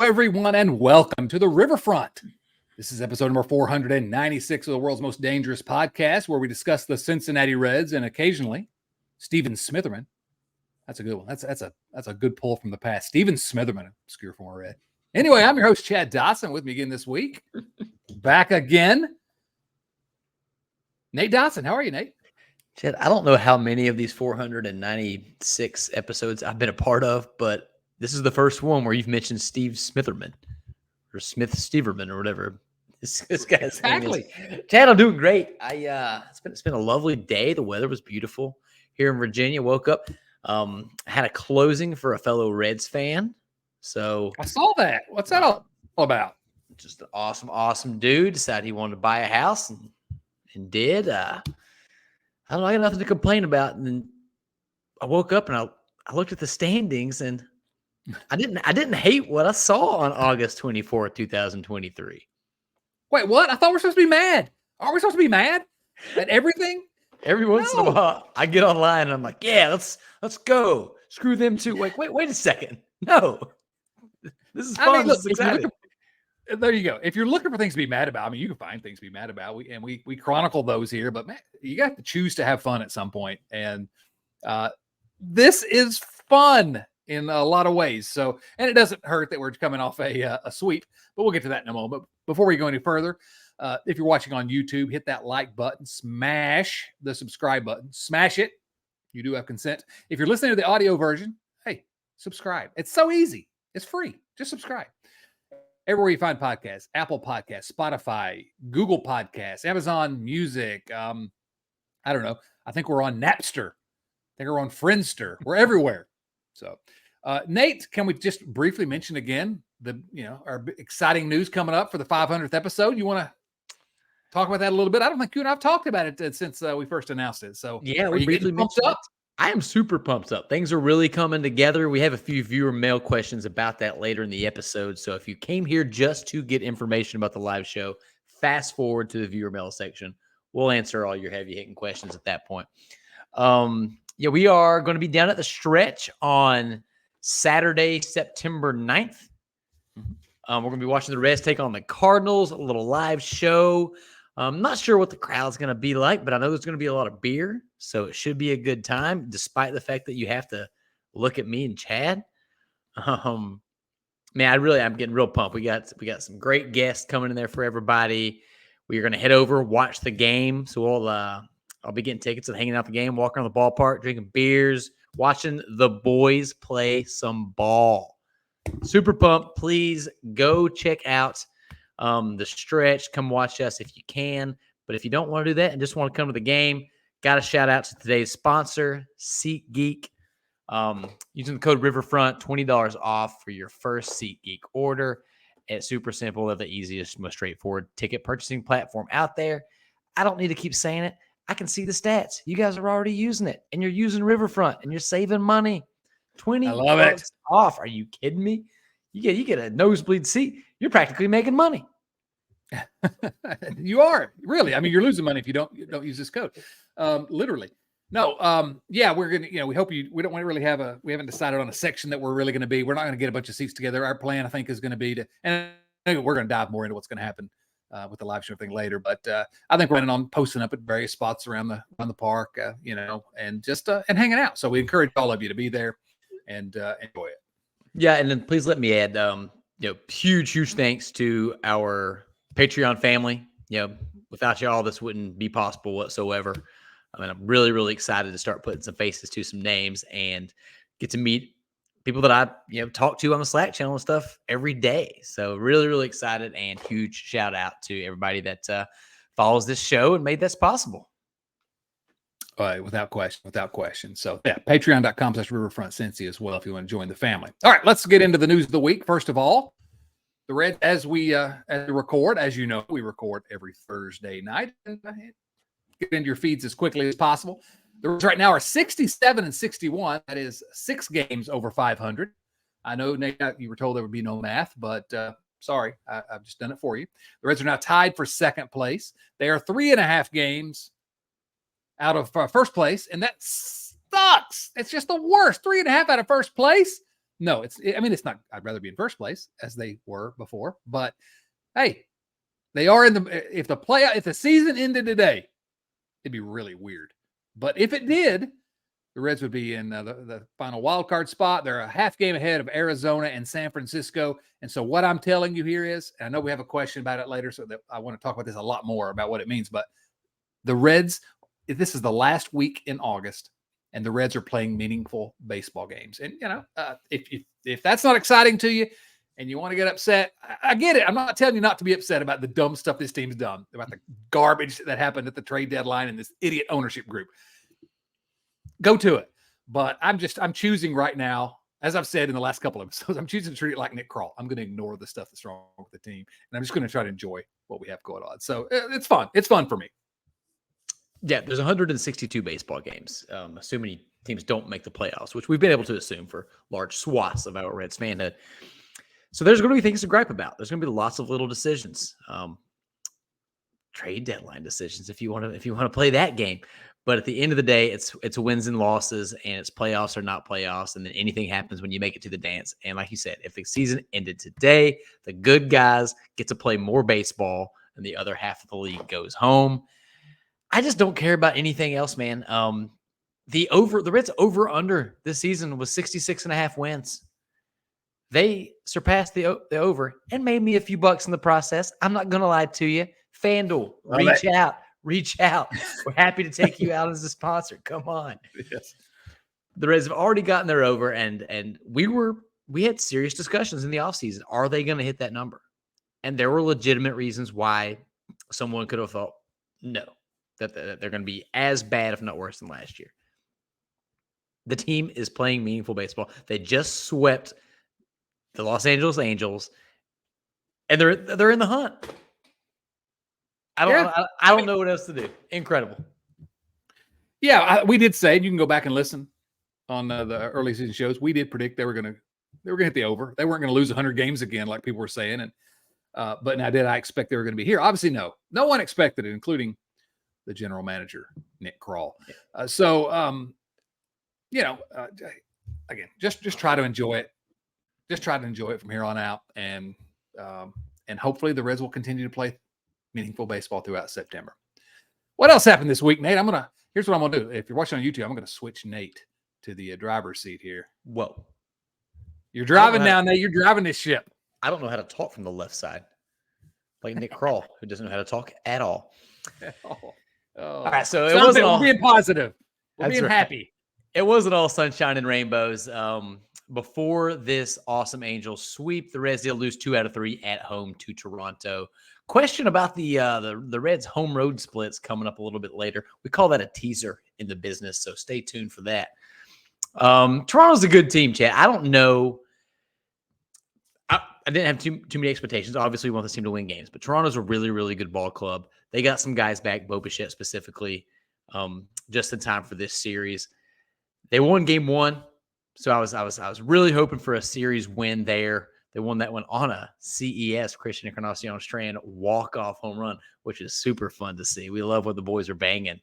Everyone, and welcome to the Riverfront. This is episode number 496 of the world's most dangerous podcast, where we discuss the Cincinnati Reds and occasionally Steven Smitherman. That's a good one. That's a good pull from the past. Steven Smitherman, obscure former Red. Anyway, I'm your host, Chad Dawson. With me again this week, back again, Nate Dawson. How are you, Nate? Chad, I don't know how many of these 496 episodes I've been a part of, but this is the first one where you've mentioned Steve Smitherman or Smith Steverman or whatever this guy's name is. Chad, I'm doing great. It's been a lovely day. The weather was beautiful here in Virginia. Woke up, had a closing for a fellow Reds fan. So I saw that. What's that all about? Just an awesome dude. Decided he wanted to buy a house and did. I don't know. I got nothing to complain about. And then I woke up and I looked at the standings and I didn't hate what I saw on August 24th, 2023. Wait, what? I thought we were supposed to be mad. Aren't we supposed to be mad at everything? Every once in a while, I get online and I'm like, yeah, let's go. Screw them too. Wait a second. No. This is fun. This is exciting. There you go. If you're looking for things to be mad about, I mean, you can find things to be mad about. We chronicle those here, but man, you got to choose to have fun at some point. And this is fun in a lot of ways. So, and it doesn't hurt that we're coming off a sweep, but we'll get to that in a moment. Before we go any further, if you're watching on YouTube, hit that like button, smash the subscribe button, smash it. You do have consent. If you're listening to the audio version, hey, subscribe. It's so easy. It's free. Just subscribe. Everywhere you find podcasts, Apple Podcasts, Spotify, Google Podcasts, Amazon Music. I don't know. I think we're on Napster. I think we're on Friendster. We're everywhere. So, Nate, can we just briefly mention again our exciting news coming up for the 500th episode? You want to talk about that a little bit? I don't think you and I've talked about it since we first announced it. So, yeah, we briefly pumped up. I am super pumped up. Things are really coming together. We have a few viewer mail questions about that later in the episode. So if you came here just to get information about the live show, fast forward to the viewer mail section. We'll answer all your heavy hitting questions at that point. We are going to be down at the Stretch on Saturday, September 9th. We're going to be watching the Reds take on the Cardinals, a little live show. I'm not sure what the crowd's going to be like, but I know there's going to be a lot of beer, so it should be a good time, despite the fact that you have to look at me and Chad. I'm getting real pumped. We got some great guests coming in there for everybody. We are going to head over, watch the game. So I'll be getting tickets and hanging out the game, walking around the ballpark, drinking beers, watching the boys play some ball. Super pumped. Please go check out the Stretch. Come watch us if you can. But if you don't want to do that and just want to come to the game, got a shout out to today's sponsor, SeatGeek. Using the code Riverfront, $20 off for your first SeatGeek order. It's super simple. They're the easiest, most straightforward ticket purchasing platform out there. I don't need to keep saying it. I can see the stats. You guys are already using it, and you're using Riverfront, and you're saving money. $20 off. Are you kidding me? You get a nosebleed seat. You're practically making money. You are really. I mean, you're losing money if you don't use this code. Literally. No. We're gonna. We hope we don't really have we haven't decided on a section that we're really going to be. We're not going to get a bunch of seats together. Our plan, I think, is going to be and we're going to dive more into what's going to happen with the live show thing later. But I think we're planning on posting up at various spots around the park, and just and hanging out. So we encourage all of you to be there and enjoy it. Yeah, and then please let me add, huge thanks to our Patreon family. Without y'all, this wouldn't be possible whatsoever. I mean, I'm really, really excited to start putting some faces to some names and get to meet people that I talk to on the Slack channel and stuff every day. So really, really excited, and huge shout out to everybody that follows this show and made this possible. Without question. So yeah, patreon.com/riverfrontcincy as well if you want to join the family. All right, let's get into the news of the week. First of all, the Reds, as we record, as you know, we record every Thursday night and get into your feeds as quickly as possible. The Reds right now are 67-61. That is 6 games over 500. I know, Nate, you were told there would be no math, but sorry, I've just done it for you. The Reds are now tied for second place. They are 3.5 games out of first place, and that sucks. It's just the worst. 3.5 out of first place. No, it's not. I'd rather be in first place as they were before. But hey, they are in the. If the season ended today, it'd be really weird. But if it did, the Reds would be in the final wild card spot. They're a half game ahead of Arizona and San Francisco. And so what I'm telling you here is, and I know we have a question about it later, so that I want to talk about this a lot more about what it means. But the Reds, this is the last week in August, and the Reds are playing meaningful baseball games. And if that's not exciting to you, and you want to get upset, I get it. I'm not telling you not to be upset about the dumb stuff this team's done, about the garbage that happened at the trade deadline and this idiot ownership group. Go to it. But I'm choosing right now, as I've said in the last couple of episodes, I'm choosing to treat it like Nick Kroll. I'm going to ignore the stuff that's wrong with the team, and I'm just going to try to enjoy what we have going on. So it's fun. It's fun for me. Yeah, there's 162 baseball games, assuming teams don't make the playoffs, which we've been able to assume for large swaths of our Reds fanhood. So there's going to be things to gripe about. There's going to be lots of little decisions, trade deadline decisions, if you want to play that game. But at the end of the day, it's wins and losses, and it's playoffs or not playoffs, and then anything happens when you make it to the dance. And like you said, if the season ended today, the good guys get to play more baseball, and the other half of the league goes home. I just don't care about anything else, man. The Reds over under this season was 66.5 wins. They surpassed the over and made me a few bucks in the process. I'm not going to lie to you. FanDuel, reach out. We're happy to take you out as a sponsor. Come on. Yes. The Reds have already gotten their over, and we had serious discussions in the offseason. Are they going to hit that number? And there were legitimate reasons why someone could have thought, no, that they're going to be as bad, if not worse, than last year. The team is playing meaningful baseball. They just swept the Los Angeles Angels, and they're in the hunt. I don't know what else to do. Incredible. Yeah, we did say, you can go back and listen on the early season shows. We did predict they were going to hit the over. They weren't going to lose 100 games again, like people were saying. And but now, did I expect they were going to be here? Obviously, no. No one expected it, including the general manager, Nick Kroll. Again, just try to enjoy it. Just try to enjoy it from here on out, and hopefully the Reds will continue to play meaningful baseball throughout September. What else happened this week, Nate? Here's what I'm gonna do. If you're watching on YouTube, I'm gonna switch Nate to the driver's seat here. Whoa! You're driving now, Nate. You're driving this ship. I don't know how to talk from the left side, like Nick Kroll, who doesn't know how to talk at all. All right, so it wasn't all being positive. We're being happy. It wasn't all sunshine and rainbows. Before this awesome Angels sweep, the Reds did lose 2 out of 3 at home to Toronto. Question about the Reds home road splits coming up a little bit later. We call that a teaser in the business, so stay tuned for that. Toronto's a good team, Chad. I don't know. I didn't have too many expectations. Obviously, we want this team to win games, but Toronto's a really, really good ball club. They got some guys back, Bo Bichette specifically, just in time for this series. They won game 1. So I was really hoping for a series win there. They won that one on a CES, Christian Encarnacion Strand walk-off home run, which is super fun to see. We love what the boys are banging.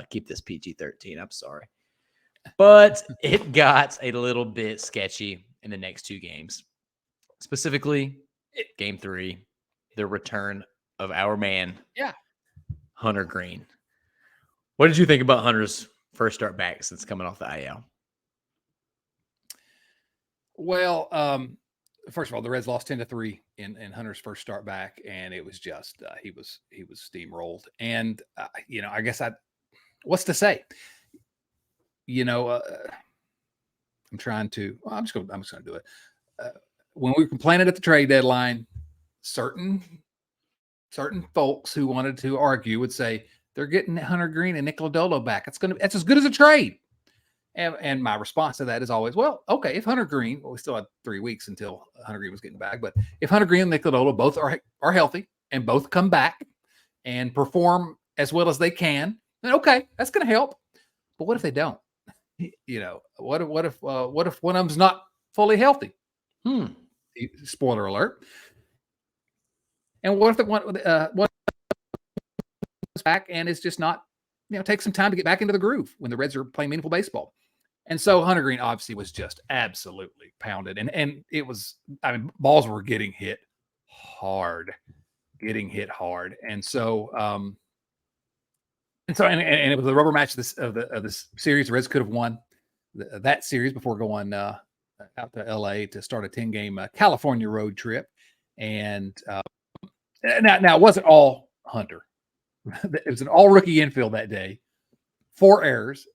Keep this PG-13. I'm sorry. But it got a little bit sketchy in the next 2 games. Specifically, game 3, the return of our man, Hunter Greene. What did you think about Hunter's first start back since coming off the IL? Well, first of all, the Reds lost 10-3 in Hunter's first start back, and it was just he was steamrolled. And I guess what's to say? I'm just gonna do it. When we were complaining at the trade deadline, certain folks who wanted to argue would say they're getting Hunter Greene and Nick Lodolo back. That's as good as a trade. And my response to that is always, well, okay, if Hunter Greene, we still had 3 weeks until Hunter Greene was getting back, but if Hunter Greene and Nick Lodolo both are healthy and both come back and perform as well as they can, then okay, that's going to help. But what if they don't? What if one of them's not fully healthy? Spoiler alert. And what if one is back and it's just not, take some time to get back into the groove when the Reds are playing meaningful baseball? And so Hunter Greene obviously was just absolutely pounded. And it was, I mean, balls were getting hit hard. And so and it was the rubber match of this series. The Reds could have won that series before going out to LA to start a 10-game California road trip. And now it wasn't all Hunter. It was an all rookie infield that day. 4 errors.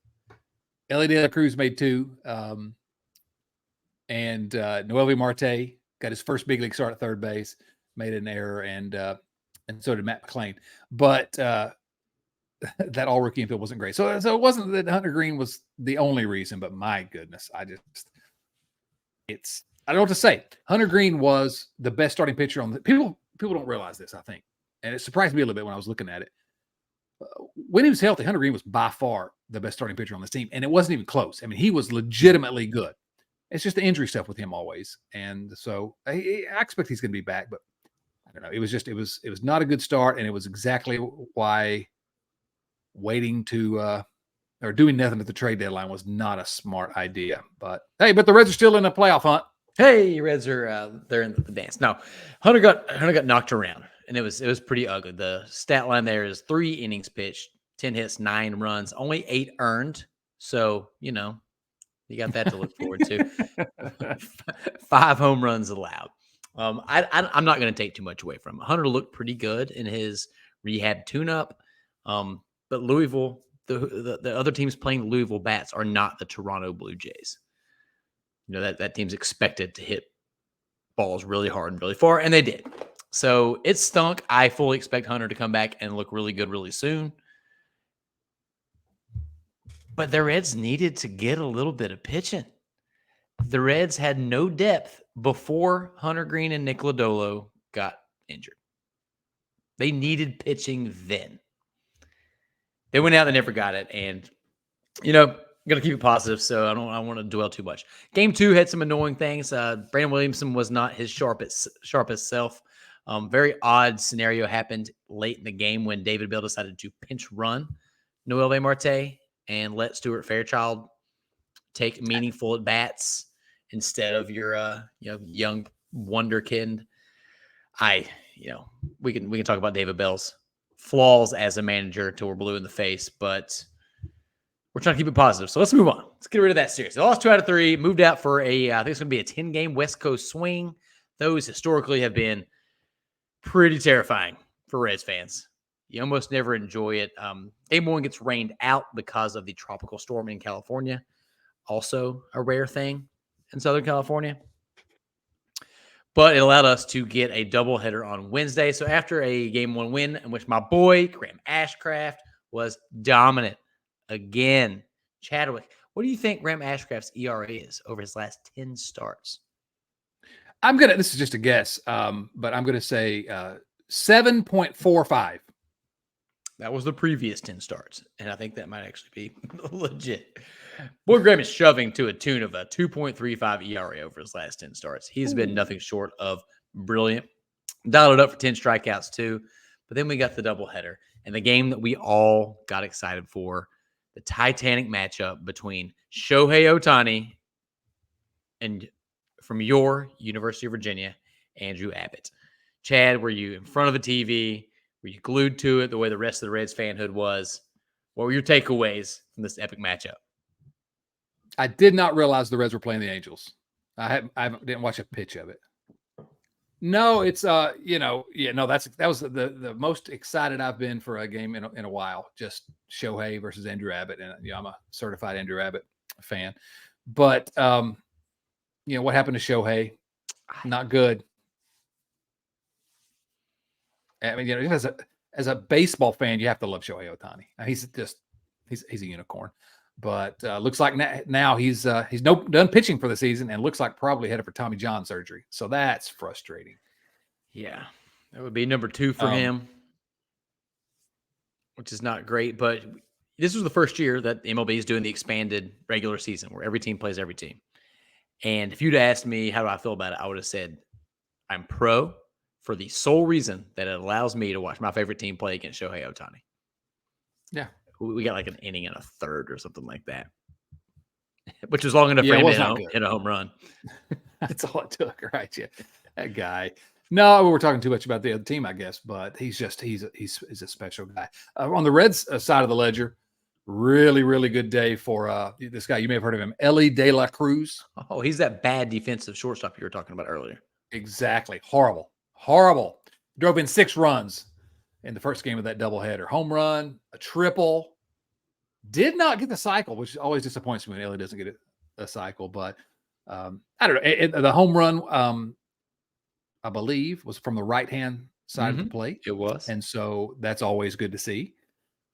Ellie De La Cruz made 2. And Noel Marte got his first big league start at third base, made an error, and so did Matt McClain. But that all rookie infield wasn't great. So it wasn't that Hunter Greene was the only reason, but my goodness, I don't know what to say. Hunter Greene was the best starting pitcher on the people don't realize this, I think. And it surprised me a little bit when I was looking at it. When he was healthy, Hunter Greene was by far the best starting pitcher on this team, and it wasn't even close. I mean, he was legitimately good. It's just the injury stuff with him always, and so I expect he's going to be back. But I don't know. It was not a good start, and it was exactly why waiting to or doing nothing at the trade deadline was not a smart idea. But hey, the Reds are still in a playoff hunt. Hey, Reds are they're in the dance. Now, Hunter got knocked around, and it was pretty ugly. The stat line there is 3 innings pitched, 10 hits, 9 runs, only 8 earned. So, you got that to look forward to. 5 home runs allowed. I'm not going to take too much away from him. Hunter looked pretty good in his rehab tune-up. But Louisville, the other teams playing Louisville bats are not the Toronto Blue Jays. That team's expected to hit balls really hard and really far, and they did. So it stunk. I fully expect Hunter to come back and look really good really soon. But the Reds needed to get a little bit of pitching. The Reds had no depth before Hunter Greene and Nick Lodolo got injured. They needed pitching then. They went out and never got it. And, I'm going to keep it positive, so I don't want to dwell too much. Game 2 had some annoying things. Brandon Williamson was not his sharpest self. Very odd scenario happened late in the game when David Bell decided to pinch run Noel Marte and let Stuart Fairchild take meaningful at bats instead of your young wonderkind. We can talk about David Bell's flaws as a manager till we're blue in the face, but we're trying to keep it positive. So let's move on. Let's get rid of that series. They lost 2 out of 3, moved out for I think it's going to be a 10-game West Coast swing. Those historically have been pretty terrifying for Reds fans. You almost never enjoy it. Game 1 gets rained out because of the tropical storm in California. Also a rare thing in Southern California. But it allowed us to get a doubleheader on Wednesday. So after a Game 1 win in which my boy, Graham Ashcraft, was dominant again. Chadwick, what do you think Graham Ashcraft's ERA is over his last 10 starts? This is just a guess, but I'm going to say 7.45. That was the previous 10 starts, and I think that might actually be legit. Boy, Graham is shoving to a tune of a 2.35 ERA over his last 10 starts. He's been nothing short of brilliant. Dialed it up for 10 strikeouts, too. But then we got the doubleheader, and the game that we all got excited for, the Titanic matchup between Shohei Ohtani and from your University of Virginia, Andrew Abbott. Chad, were you in front of the TV? Were you glued to it the way the rest of the Reds fanhood was? What were your takeaways from this epic matchup? I did not realize the Reds were playing the Angels. I didn't watch a pitch of it. No, it's that was the most excited I've been for a game in a while. Just Shohei versus Andrew Abbott, and I'm a certified Andrew Abbott fan. But what happened to Shohei? Not good. I mean, as a baseball fan, you have to love Shohei Ohtani. He's a unicorn. But looks like now he's done pitching for the season and looks like probably headed for Tommy John surgery. So that's frustrating. Yeah, that would be number 2 for him, which is not great. But this was the first year that MLB is doing the expanded regular season where every team plays every team. And if you'd asked me how do I feel about it, I would have said I'm pro for the sole reason that it allows me to watch my favorite team play against Shohei Ohtani. Yeah. We got like an inning and a third or something like that. which was long enough for Yeah, it him to was not good. hit a home run. That's all it took, right? Yeah, that guy. No, we were talking too much about the other team, I guess, but he's a special guy. On the Reds side of the ledger, really good day for this guy. You may have heard of him, Ellie De La Cruz. Oh, he's that bad defensive shortstop you were talking about earlier. Exactly, horrible. Drove in 6 runs in the first game of that doubleheader. Home run, a triple. Did not get the cycle, which always disappoints me when Ellie doesn't get a cycle. But I don't know. The home run, I believe, was from the right-hand side of the plate. It was. And so that's always good to see.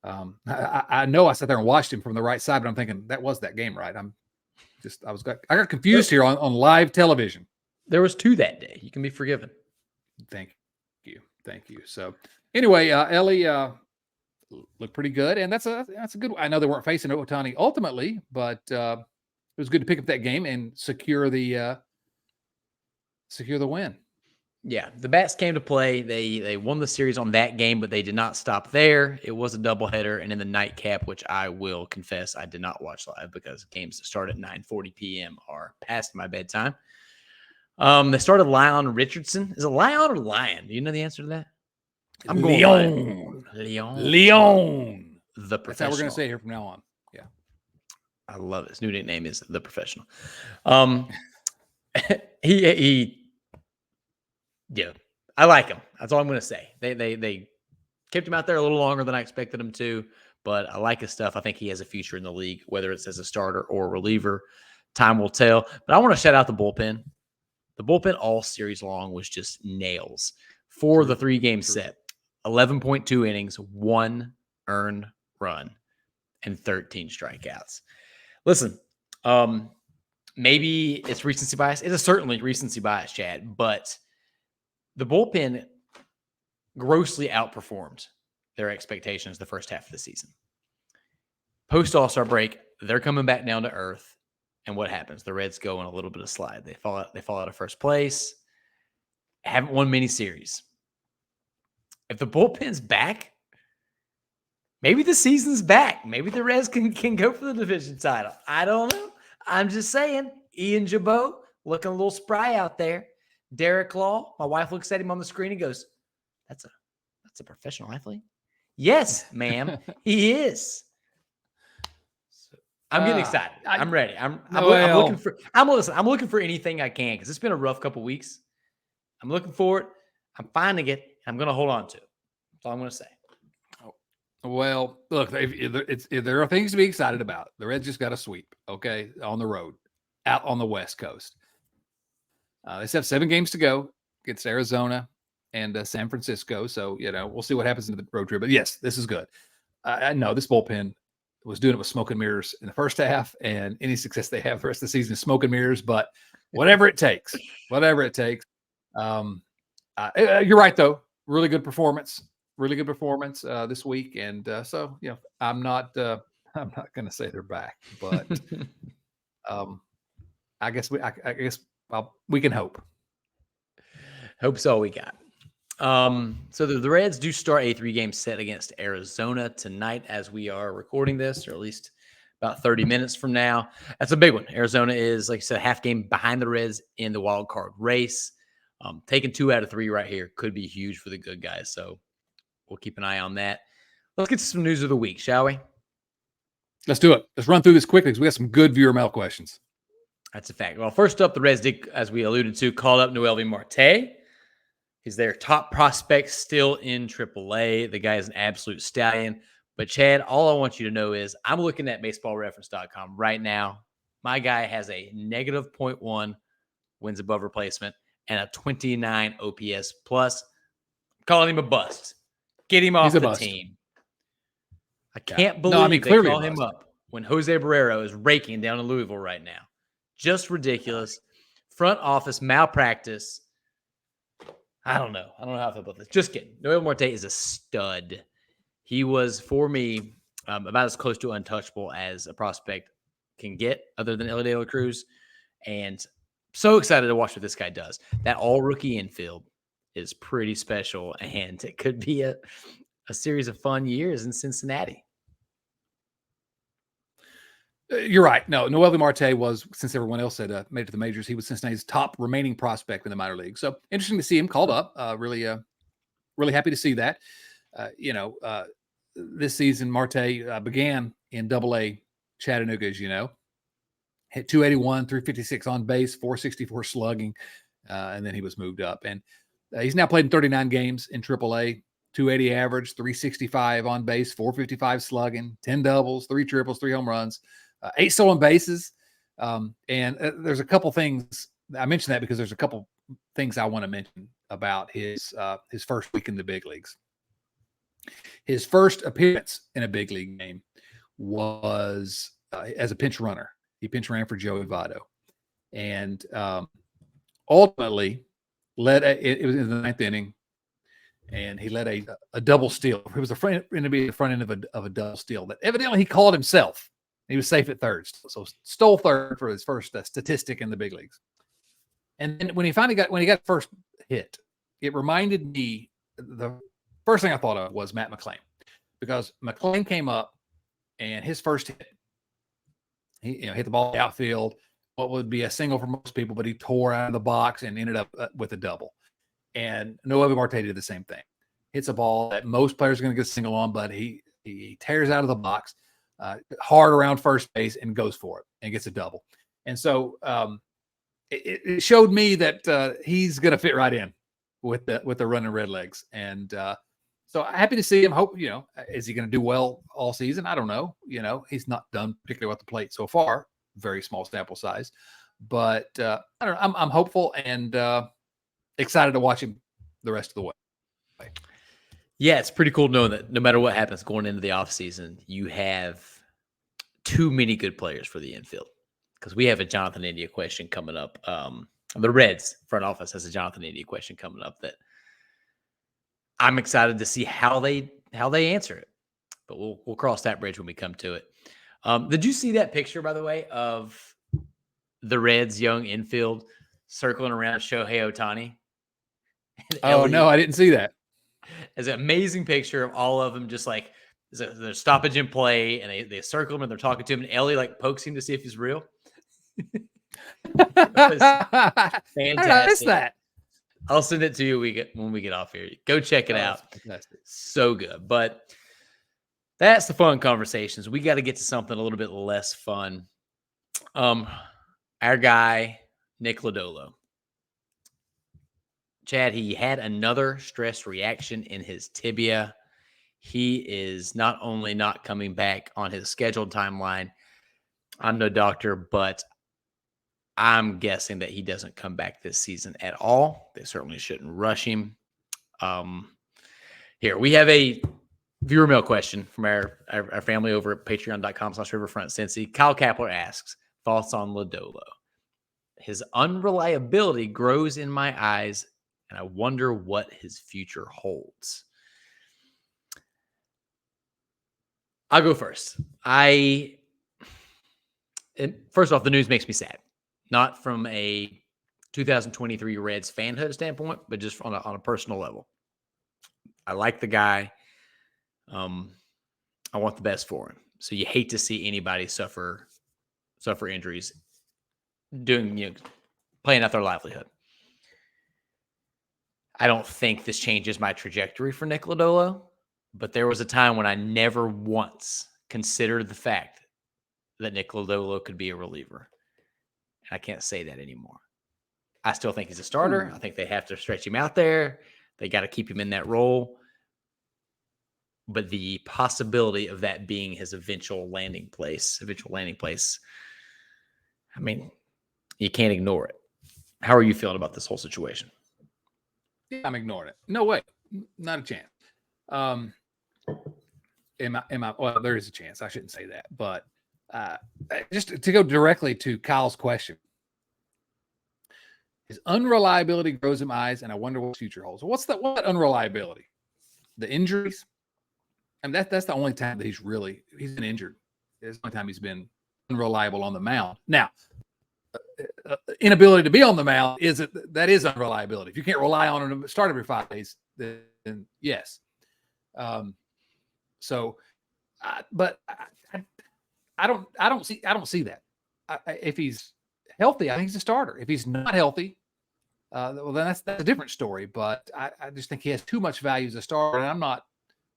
I know I sat there and watched him from the right side, but I'm thinking that was that game, right? I got confused here on live television. There was 2 that day. You can be forgiven. Thank you. So anyway, Ellie looked pretty good, and that's a good one. I know they weren't facing Ohtani ultimately, but it was good to pick up that game and secure the win. Yeah, the bats came to play. They won the series on that game, but they did not stop there. It was a doubleheader, and in the nightcap, which I will confess I did not watch live because games that start at 9:40 p.m. are past my bedtime. They started Lyon Richardson. Is it Lyon or Lion? Do you know the answer to that? I'm going Leon. The Professional. That's how we're going to say it here from now on. Yeah. I love it. His new nickname is The Professional. Yeah, I like him. That's all I'm going to say. They kept him out there a little longer than I expected him to, but I like his stuff. I think he has a future in the league, whether it's as a starter or a reliever. Time will tell. But I want to shout out the bullpen. The bullpen all series long was just nails for the 3-game set. 11.2 innings, 1 earned run, and 13 strikeouts. Listen, maybe it's recency bias. It is certainly recency bias, Chad, but the bullpen grossly outperformed their expectations the first half of the season. Post All-Star break, they're coming back down to earth. And what happens? The Reds go on a little bit of slide. They fall out of first place. Haven't won many series. If the bullpen's back, maybe the season's back. Maybe the Reds can go for the division title. I don't know. I'm just saying. Ian Jabot looking a little spry out there. Derek Law, my wife looks at him on the screen and goes, that's a professional athlete? Yes, ma'am, he is. I'm getting excited. I'm ready. I'm looking for anything I can because it's been a rough couple weeks. I'm looking for it. I'm finding it. I'm going to hold on to it. That's all I'm going to say. Well, look, there are things to be excited about. The Reds just got a sweep, okay, on the road, out on the West Coast. They still have 7 games to go against Arizona and San Francisco. So, we'll see what happens in the road trip. But yes, this is good. I know this bullpen was doing it with smoke and mirrors in the first half, and any success they have the rest of the season is smoke and mirrors. But whatever it takes. You're right, though. Really good performance this week, and so I'm not going to say they're back, but I guess we can hope. Hope's all we got. So the Reds do start a 3-game set against Arizona tonight as we are recording this, or at least about 30 minutes from now. That's a big one. Arizona is, like I said, a half game behind the Reds in the wild card race. Taking 2 out of 3 right here could be huge for the good guys. So we'll keep an eye on that. Let's get to some news of the week, shall we? Let's do it. Let's run through this quickly because we have some good viewer mail questions. That's a fact. Well, first up, the Reds did, as we alluded to, call up Noelvi Marte. He's their top prospect still in AAA. The guy is an absolute stallion. But, Chad, all I want you to know is I'm looking at baseballreference.com right now. My guy has a negative 0.1 wins above replacement and a 29 OPS plus. I'm calling him a bust. Get him off the team. I can't believe they call him up when Jose Barrero is raking down in Louisville right now. Just ridiculous. Front office malpractice. I don't know how I feel about this. Just kidding. Noelvi Marte is a stud. He was, for me, about as close to untouchable as a prospect can get other than Ellie De La Cruz. And so excited to watch what this guy does. That all-rookie infield is pretty special, and it could be a series of fun years in Cincinnati. You're right. No, Noelvi Marte was, since everyone else had made it to the majors, he was Cincinnati's top remaining prospect in the minor league. So interesting to see him called up. Really happy to see that. This season, Marte began in Double-A Chattanooga, as you know, hit 281, 356 on base, 464 slugging, and then he was moved up. And he's now played in 39 games in Triple-A, 280 average, 365 on base, 455 slugging, 10 doubles, 3 triples, 3 home runs, 8 stolen bases. There's a couple things. I mentioned that because there's a couple things I want to mention about his first week in the big leagues. His first appearance in a big league game was as a pinch runner. He pinch ran for Joey Votto, and ultimately it was in the 9th inning, and he led a double steal. It was going to be the front end of a double steal that evidently he called himself. He was safe at third, so stole third for his first statistic in the big leagues. And then when he got first hit, it reminded me, the first thing I thought of was Matt McClain, because McClain came up and his first hit, he hit the ball in the outfield, what would be a single for most people, but he tore out of the box and ended up with a double. And Noelvi Marte did the same thing. Hits a ball that most players are going to get a single on, but he tears out of the box hard around first base and goes for it and gets a double. And so it showed me that he's going to fit right in with the running red legs. And so happy to see him. Hope, is he going to do well all season? I don't know. He's not done particularly with the plate so far. Very small sample size, but I don't know. I'm hopeful and excited to watch him the rest of the way. Yeah, it's pretty cool knowing that no matter what happens going into the offseason, you have too many good players for the infield. Because we have a Jonathan India question coming up. The Reds front office has a Jonathan India question coming up that I'm excited to see how they answer it. But we'll cross that bridge when we come to it. Did you see that picture, by the way, of the Reds' young infield circling around Shohei Ohtani? Oh, no, I didn't see that. It's an amazing picture of all of them just like there's stoppage in play, and they circle him and they're talking to him, and Ellie pokes him to see if he's real. Fantastic. That. I'll send it to you when we get off here. Go check it out. Fantastic. So good. But that's the fun conversations. We got to get to something a little bit less fun. Our guy, Nick Lodolo. Chad, he had another stress reaction in his tibia. He is not only not coming back on his scheduled timeline. I'm no doctor, but I'm guessing that he doesn't come back this season at all. They certainly shouldn't rush him. Here, we have a viewer mail question from our family over at patreon.com/riverfrontcincy. Kyle Kapler asks, thoughts on Lodolo? His unreliability grows in my eyes, and I wonder what his future holds. I'll go first. First off, the news makes me sad. Not from a 2023 Reds fanhood standpoint, but just on a personal level. I like the guy. I want the best for him. So you hate to see anybody suffer injuries, playing out their livelihood. I don't think this changes my trajectory for Nick Lodolo, but there was a time when I never once considered the fact that Nick Lodolo could be a reliever. And I can't say that anymore. I still think he's a starter. I think they have to stretch him out there. They got to keep him in that role. But the possibility of that being his eventual landing place, I mean, you can't ignore it. How are you feeling about this whole situation? Yeah, I'm ignoring it. No way. Not a chance. Well, there is a chance. I shouldn't say that. But just to go directly to Kyle's question, his unreliability grows in my eyes, and I wonder what future holds. What unreliability? The injuries? And that's the only time that he's been injured. It's the only time he's been unreliable on the mound. Now, inability to be on the mound that is unreliability. If you can't rely on him to start every 5 days, then yes. But I don't see that. If he's healthy, I think he's a starter. If he's not healthy, well, then that's a different story. But I just think he has too much value as a starter. And I'm not.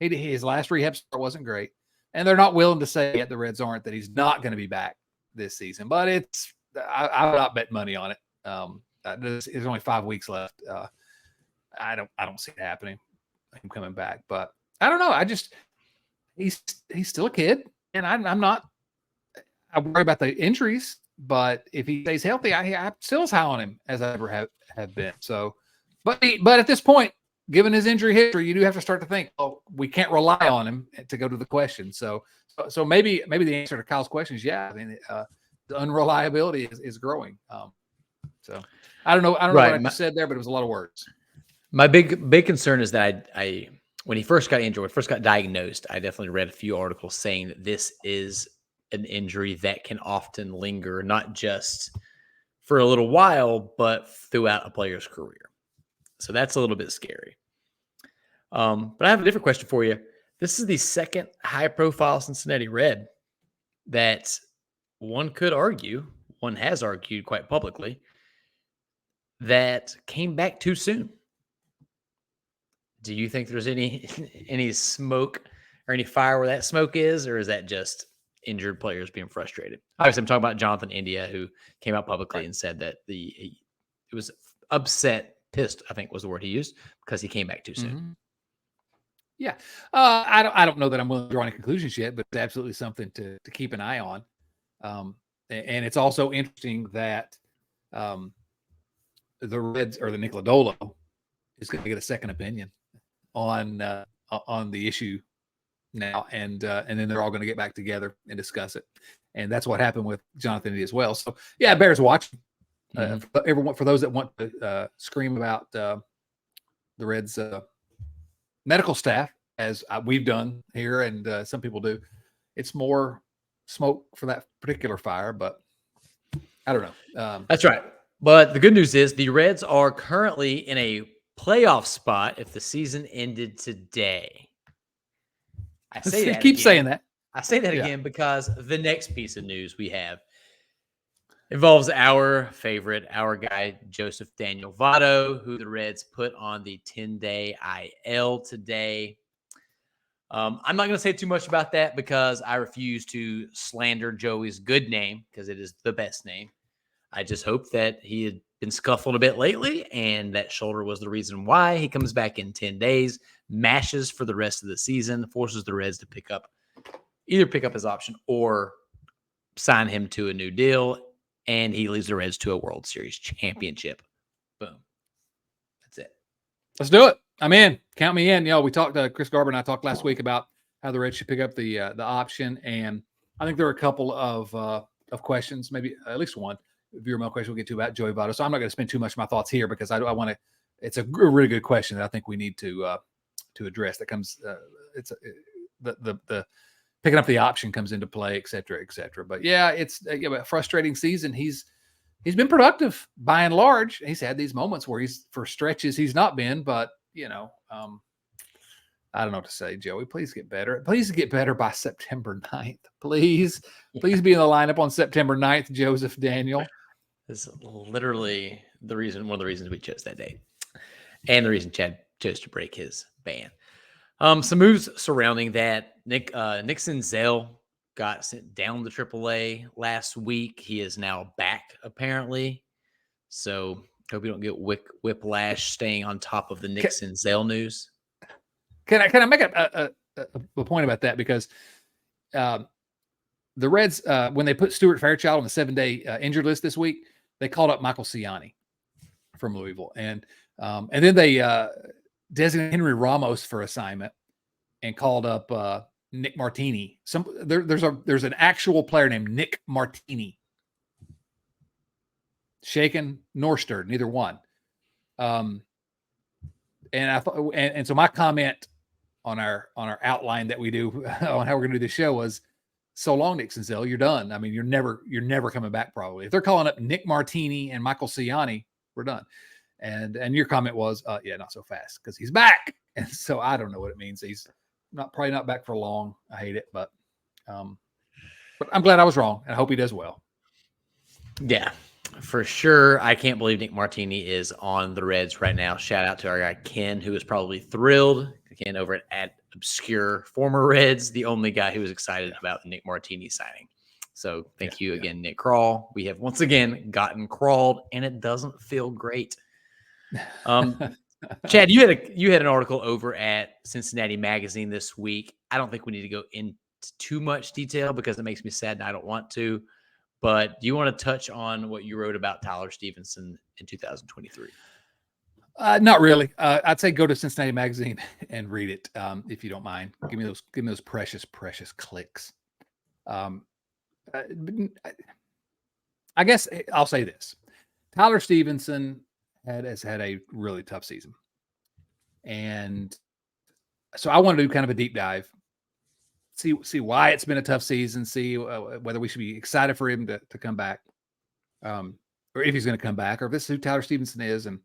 His last rehab start wasn't great, and they're not willing to say yet. The Reds aren't that he's not going to be back this season. But I'm not betting money on it. There's only 5 weeks left. I don't see it happening. Him coming back, but I don't know. He's still a kid, and I'm not. I worry about the injuries, but if he stays healthy, I'm still as high on him as I ever have been. So, but at this point, given his injury history, you do have to start to think, oh, we can't rely on him to go to the question. So maybe the answer to Kyle's question is yeah. I mean, the unreliability is growing. So I don't know. I don't know what I just said there, but it was a lot of words. My big concern is that I when he first got injured, when he first got diagnosed, I definitely read a few articles saying that this is an injury that can often linger, not just for a little while, but throughout a player's career. So that's a little bit scary. But I have a different question for you. This is the second high-profile Cincinnati Red that one has argued quite publicly, that came back too soon. Do you think there's any smoke or any fire where that smoke is, or is that just injured players being frustrated? Obviously, I'm talking about Jonathan India, who came out publicly and said that it was upset, pissed, I think was the word he used, because he came back too soon. Mm-hmm. Yeah. I don't know that I'm willing to draw any conclusions yet, but it's absolutely something to keep an eye on. And it's also interesting that the Reds or the Nick Lodolo is going to get a second opinion on the issue now, and then they're all going to get back together and discuss it. And that's what happened with Jonathan India as well. So yeah, it bears watching. For those that want to scream about the Reds medical staff, as we've done here, and some people do, it's more smoke for that particular fire, but I don't know. That's right. But the good news is the Reds are currently in a playoff spot if the season ended today. I say that keep again. saying that. I say that again because the next piece of news we have involves our guy, Joseph Daniel Votto, who the Reds put on the 10-day IL today. I'm not going to say too much about that because I refuse to slander Joey's good name because it is the best name. I just hope that he had been scuffled a bit lately and that shoulder was the reason why. He comes back in 10 days, mashes for the rest of the season, forces the Reds to either pick up his option or sign him to a new deal, and he leads the Reds to a World Series championship. Boom. That's it. Let's do it. I'm in. Count me in. We talked Chris Garber and I talked last week about how the Reds should pick up the option, and I think there are a couple of questions, maybe at least one viewer mail question we'll get to about Joey Votto. So I'm not going to spend too much of my thoughts here because I want to. It's a really good question that I think we need to address. That comes the picking up the option comes into play, et cetera, et cetera. But yeah, it's a frustrating season. He's been productive by and large. He's had these moments where for stretches he's not been, but I don't know what to say, Joey. Please get better. Please get better by September 9th. Please be in the lineup on September 9th, Joseph Daniel. This is literally one of the reasons we chose that date. And the reason Chad chose to break his ban. Some moves surrounding that. Nick Senzel got sent down to AAA last week. He is now back, apparently. So hope you don't get whiplash staying on top of the Nick Senzel news. Can I make a point about that? Because the Reds, when they put Stuart Fairchild on the 7-day injured list this week, they called up Michael Ciani from Louisville, and then they designated Henry Ramos for assignment and called up Nick Martini. There's an actual player named Nick Martini. Shaken nor stirred, neither one. And I thought, and so my comment on our outline that we do on how we're going to do this show was, so long, Nick Senzel, you're done. I mean, you're never coming back probably. If they're calling up Nick Martini and Michael Ciani, we're done. And your comment was, yeah, not so fast because he's back. And so I don't know what it means. He's probably not back for long. I hate it, but But I'm glad I was wrong, and I hope he does well. Yeah, for sure. I can't believe Nick Martini is on the Reds right now. Shout out to our guy Ken, who is probably thrilled. Ken over at Obscure Former Reds, the only guy who was excited about the Nick Martini signing. So thank you again, Nick Crawl. We have once again gotten crawled, and it doesn't feel great. Chad, you had an article over at Cincinnati Magazine this week. I don't think we need to go into too much detail because it makes me sad and I don't want to. But do you want to touch on what you wrote about Tyler Stevenson in 2023? Not really. I'd say go to Cincinnati Magazine and read it if you don't mind. Give me those precious clicks. I guess I'll say this: Tyler Stevenson has had a really tough season, and so I want to do kind of a deep dive, see why it's been a tough season, see whether we should be excited for him to come back, or if he's going to come back, or if this is who Tyler Stevenson is. And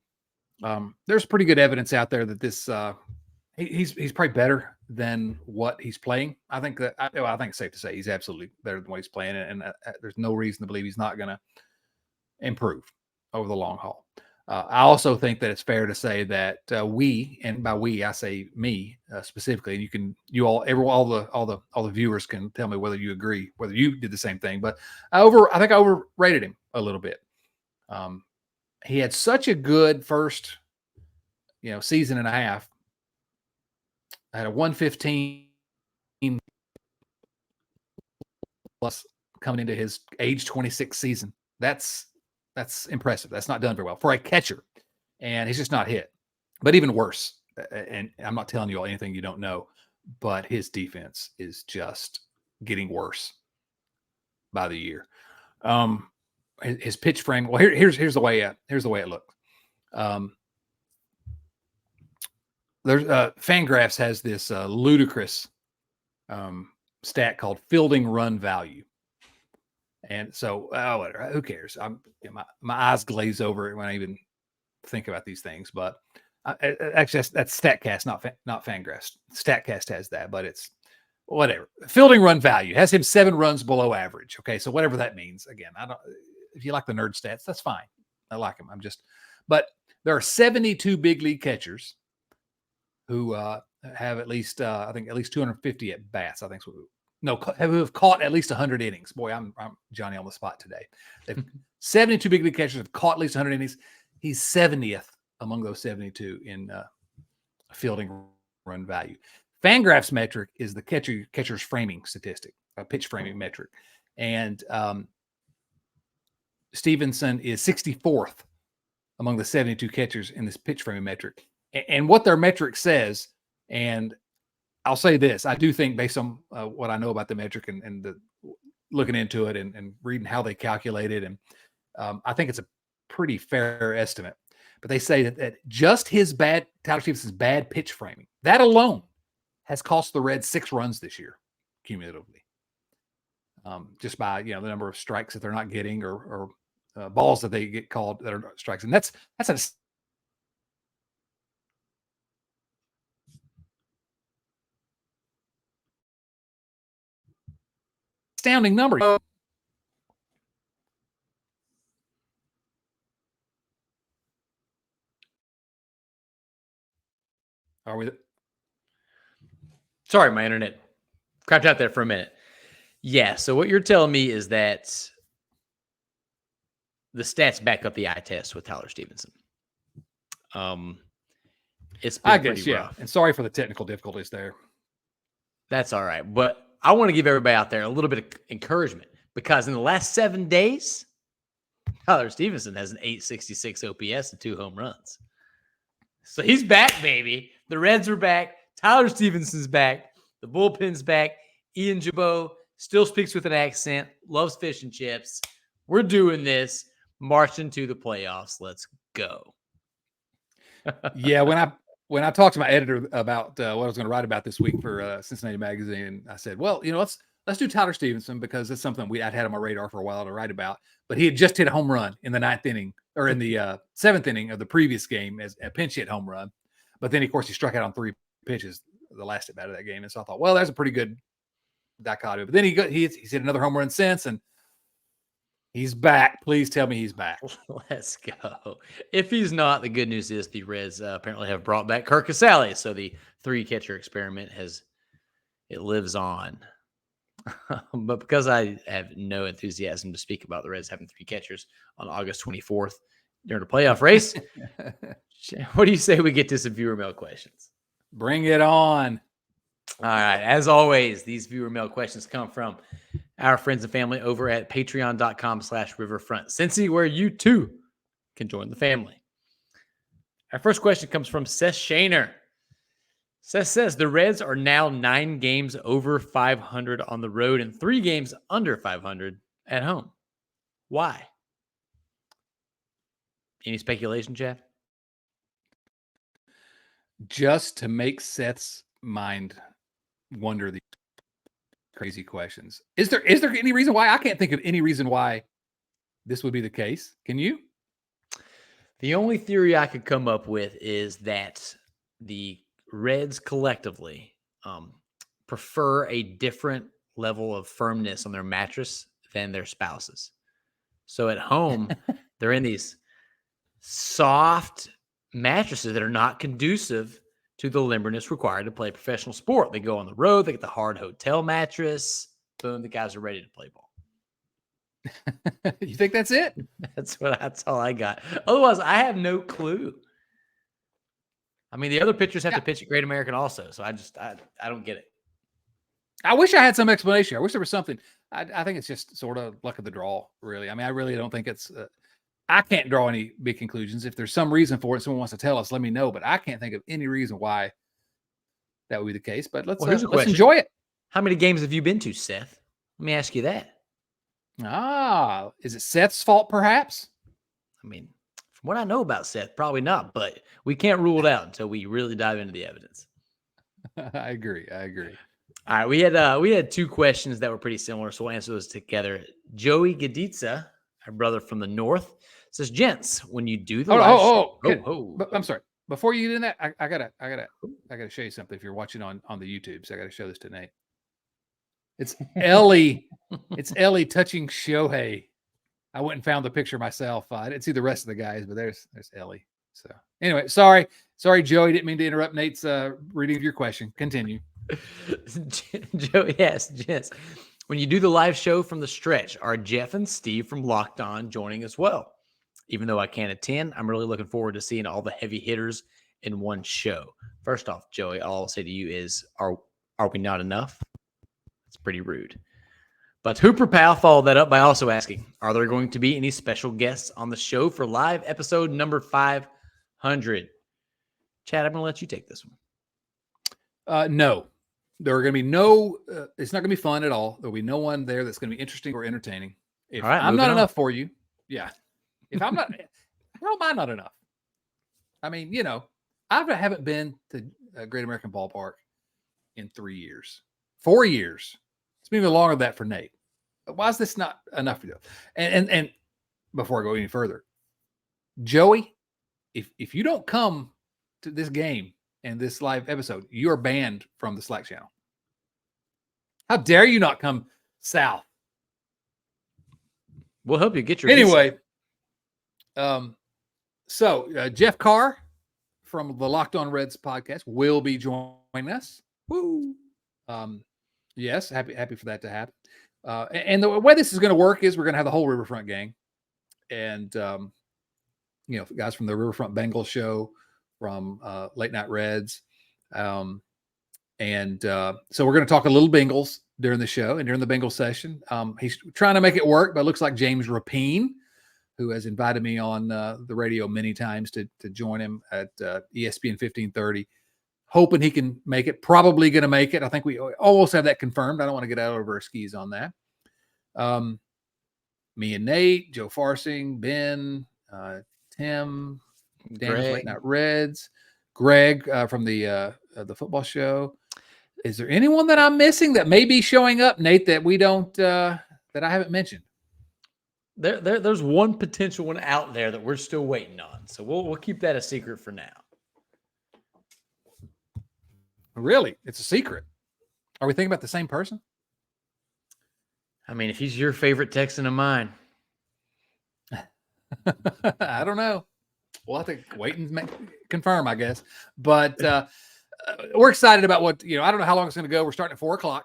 there's pretty good evidence out there that this he's probably better than what he's playing. I think it's safe to say he's absolutely better than what he's playing, and there's no reason to believe he's not going to improve over the long haul. I also think that it's fair to say that we, and by we I say me specifically, and all the viewers can tell me whether you agree, whether you did the same thing. But I think I overrated him a little bit. He had such a good first, season and a half. I had a 115 plus coming into his age 26 season. That's impressive. That's not done very well for a catcher, and he's just not hit. But even worse, and I'm not telling you all anything you don't know, but his defense is just getting worse by the year. His pitch frame. Well, here's the way it looked. There's Fangraphs has this ludicrous stat called fielding run value. And so, whatever, who cares? My eyes glaze over it when I even think about these things. But actually, that's Statcast, not Fangraphs. Statcast has that, but it's whatever. Fielding run value has him 7 runs below average. Okay, so whatever that means. Again, I don't. If you like the nerd stats, that's fine. I like them. But there are 72 big league catchers who have at least 250 at bats. I think so. No, who have caught at least 100 innings. Boy, I'm Johnny on the spot today. 72 big league catchers have caught at least 100 innings. He's 70th among those 72 in fielding run value. Fangraphs metric is the catcher's framing statistic, a pitch framing metric. And Stevenson is 64th among the 72 catchers in this pitch framing metric. And what their metric says, and I'll say this, I do think based on what I know about the metric and the looking into it and reading how they calculate it, and I think it's a pretty fair estimate. But they say that just Tyler Stevenson's bad pitch framing, that alone has cost the Reds 6 runs this year, cumulatively. Just by the number of strikes that they're not getting or balls that they get called that are strikes, and that's an astounding number. Are we? Sorry, my internet crapped out there for a minute. Yeah, so what you're telling me is that the stats back up the eye test with Tyler Stevenson. It's been pretty rough. And sorry for the technical difficulties there. That's all right. But I want to give everybody out there a little bit of encouragement because in the last 7 days, Tyler Stevenson has an 866 OPS and 2 home runs. So he's back, baby. The Reds are back. Tyler Stevenson's back. The bullpen's back. Ian Jabot still speaks with an accent, loves fish and chips. We're doing this. Marching to the playoffs. Let's go. Yeah, when I talked to my editor about what I was going to write about this week for Cincinnati Magazine, I said, well, let's do Tyler Stevenson because it's something I'd had on my radar for a while to write about. But he had just hit a home run in the 9th inning or in the 7th inning of the previous game as a pinch hit home run. But then, of course, he struck out on 3 pitches the last at bat of that game. And so I thought, well, that's a pretty good dichotomy. But then he's hit another home run since, and he's back. Please tell me he's back. Let's go. If he's not, the good news is the Reds apparently have brought back Kirk Casale, so the 3-catcher experiment lives on. But because I have no enthusiasm to speak about the Reds having 3 catchers on August 24th during the playoff race, what do you say we get to some viewer mail questions? Bring it on. All right. As always, these viewer mail questions come from our friends and family over at patreon.com/riverfront Cincy, where you too can join the family. Our first question comes from Seth Shaner. Seth says the Reds are now 9 games over 500 on the road and 3 games under 500 at home. Why? Any speculation, Jeff? Just to make Seth's mind wonder these crazy questions. Is there any reason why? I can't think of any reason why this would be the case. Can you? The only theory I could come up with is that the Reds collectively prefer a different level of firmness on their mattress than their spouses. So at home, they're in these soft mattresses that are not conducive to the limberness required to play professional sport. They go on the road, they get the hard hotel mattress. Boom, the guys are ready to play ball. You think that's it? That's all I got. Otherwise, I have no clue. I mean, the other pitchers have to pitch at Great American also, so I don't get it. I wish I had some explanation. I wish there was something. I think it's just sort of luck of the draw, really. I mean, I really don't think it's. I can't draw any big conclusions. If there's some reason for it, someone wants to tell us, let me know. But I can't think of any reason why that would be the case. But let's enjoy it. How many games have you been to, Seth? Let me ask you that. Is it Seth's fault, perhaps? I mean, from what I know about Seth, probably not. But we can't rule it out until we really dive into the evidence. I agree. All right, we had 2 questions that were pretty similar, so we'll answer those together. Joey Gaditza, our brother from the north, says, "Gents, when you do the I'm sorry. Before you do that, I gotta show you something. If you're watching on the YouTube, so I gotta show this to Nate. It's Ellie. It's Ellie touching Shohei. I went and found the picture myself. I didn't see the rest of the guys, but there's Ellie. So anyway, sorry, Joey. Didn't mean to interrupt Nate's reading of your question. Continue." Joey, yes. When you do the live show from the stretch, are Jeff and Steve from Locked On joining as well? Even though I can't attend, I'm really looking forward to seeing all the heavy hitters in one show. First off, Joey, all I'll say to you is, are we not enough? It's pretty rude. But Hooper Pal followed that up by also asking, are there going to be any special guests on the show for live episode number 500? Chad, I'm going to let you take this one. No. There are going to be no, it's not going to be fun at all. There'll be no one there that's going to be interesting or entertaining. If I'm not enough for you, yeah. If I'm not, how am I not enough? I mean, I haven't been to Great American Ballpark in 3 years, 4 years. It's been even longer than that for Nate. Why is this not enough for you? And before I go any further, Joey, if you don't come to this game and this live episode, you are banned from the Slack channel. How dare you not come south? We'll help you get your anyway. So Jeff Carr from the Locked On Reds podcast will be joining us. Woo! Yes, happy for that to happen. And the way this is going to work is we're going to have the whole Riverfront gang, and guys from the Riverfront Bengals show, from Late Night Reds. So we're going to talk a little Bengals during the show and during the Bengals session. He's trying to make it work, but it looks like James Rapine, who has invited me on the radio many times to join him at ESPN 1530, hoping he can make it, probably going to make it. I think we almost have that confirmed. I don't want to get out over our skis on that. Me and Nate, Joe Farsing, Ben, Tim, Daniel's Late Night Reds, Greg from the football show. Is there anyone that I'm missing that may be showing up, Nate, that we don't that I haven't mentioned? There's one potential one out there that we're still waiting on, so we'll keep that a secret for now. Really, it's a secret. Are we thinking about the same person? I mean, if he's your favorite Texan of mine. I don't know. We'll have to wait and confirm, I guess. But we're excited about what, I don't know how long it's going to go. We're starting at 4:00.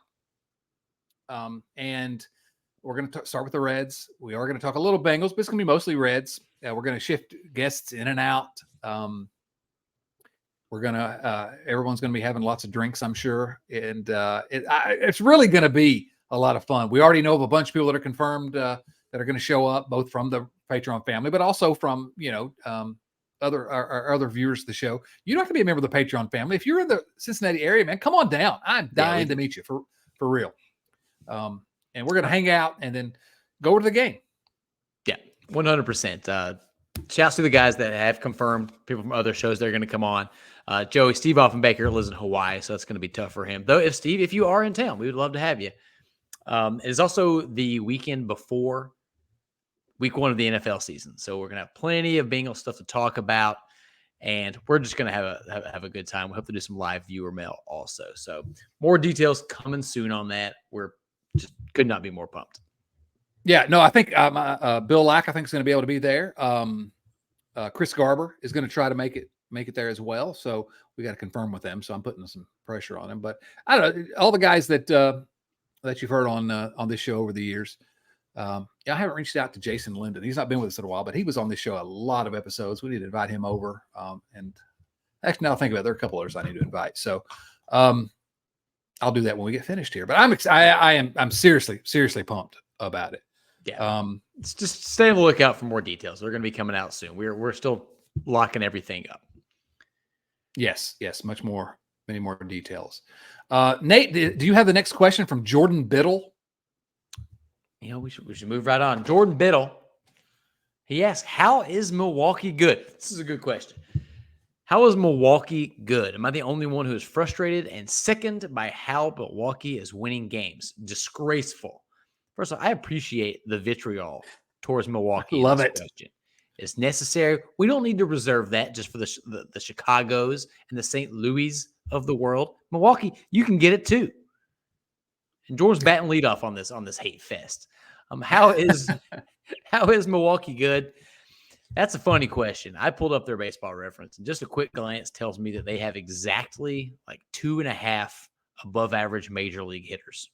And we're going to start with the Reds. We are going to talk a little Bengals, but it's going to be mostly Reds. We're going to shift guests in and out. Everyone's going to be having lots of drinks, I'm sure. And it's really going to be a lot of fun. We already know of a bunch of people that are confirmed that are going to show up, both from the Patreon family, but also from, other viewers of the show. You don't have to be a member of the Patreon family. If you're in the Cincinnati area, man, come on down. I'm dying to meet you for real. And we're going to hang out and then go to the game. Yeah, 100%. Shouts to the guys that have confirmed, people from other shows that are going to come on. Joey, Steve Offenbaker lives in Hawaii, so that's going to be tough for him. Though, if you are in town, we would love to have you. It is also the weekend before week 1 of the NFL season, so we're going to have plenty of Bengals stuff to talk about, and we're just going to have a good time. We hope to do some live viewer mail also. So more details coming soon on that. We're just could not be more pumped. Yeah, no, I think Bill Lack, I think, is going to be able to be there. Chris Garber is going to try to make it there as well. So we got to confirm with them. So I'm putting some pressure on him. But I don't know, all the guys that you've heard on this show over the years. I haven't reached out to Jason Linden. He's not been with us in a while, but he was on this show a lot of episodes. We need to invite him over. And actually, now I think about it, there are a couple others I need to invite. So I'll do that when we get finished here. But I'm seriously pumped about it. Yeah. Just stay on the lookout for more details. They're going to be coming out soon. We're still locking everything up. Yes, many more details. Nate, do you have the next question from Jordan Biddle? We should move right on. Jordan Biddle. He asks, how is Milwaukee good? This is a good question. How is Milwaukee good? Am I the only one who is frustrated and sickened by how Milwaukee is winning games? Disgraceful. First of all, I appreciate the vitriol towards Milwaukee. Love it. Question. It's necessary. We don't need to reserve that just for the Chicagos and the St. Louis of the world. Milwaukee, you can get it too. And Jordan's batting leadoff on this hate fest. How is Milwaukee good? That's a funny question. I pulled up their baseball reference, and just a quick glance tells me that they have exactly like 2.5 above average major league hitters,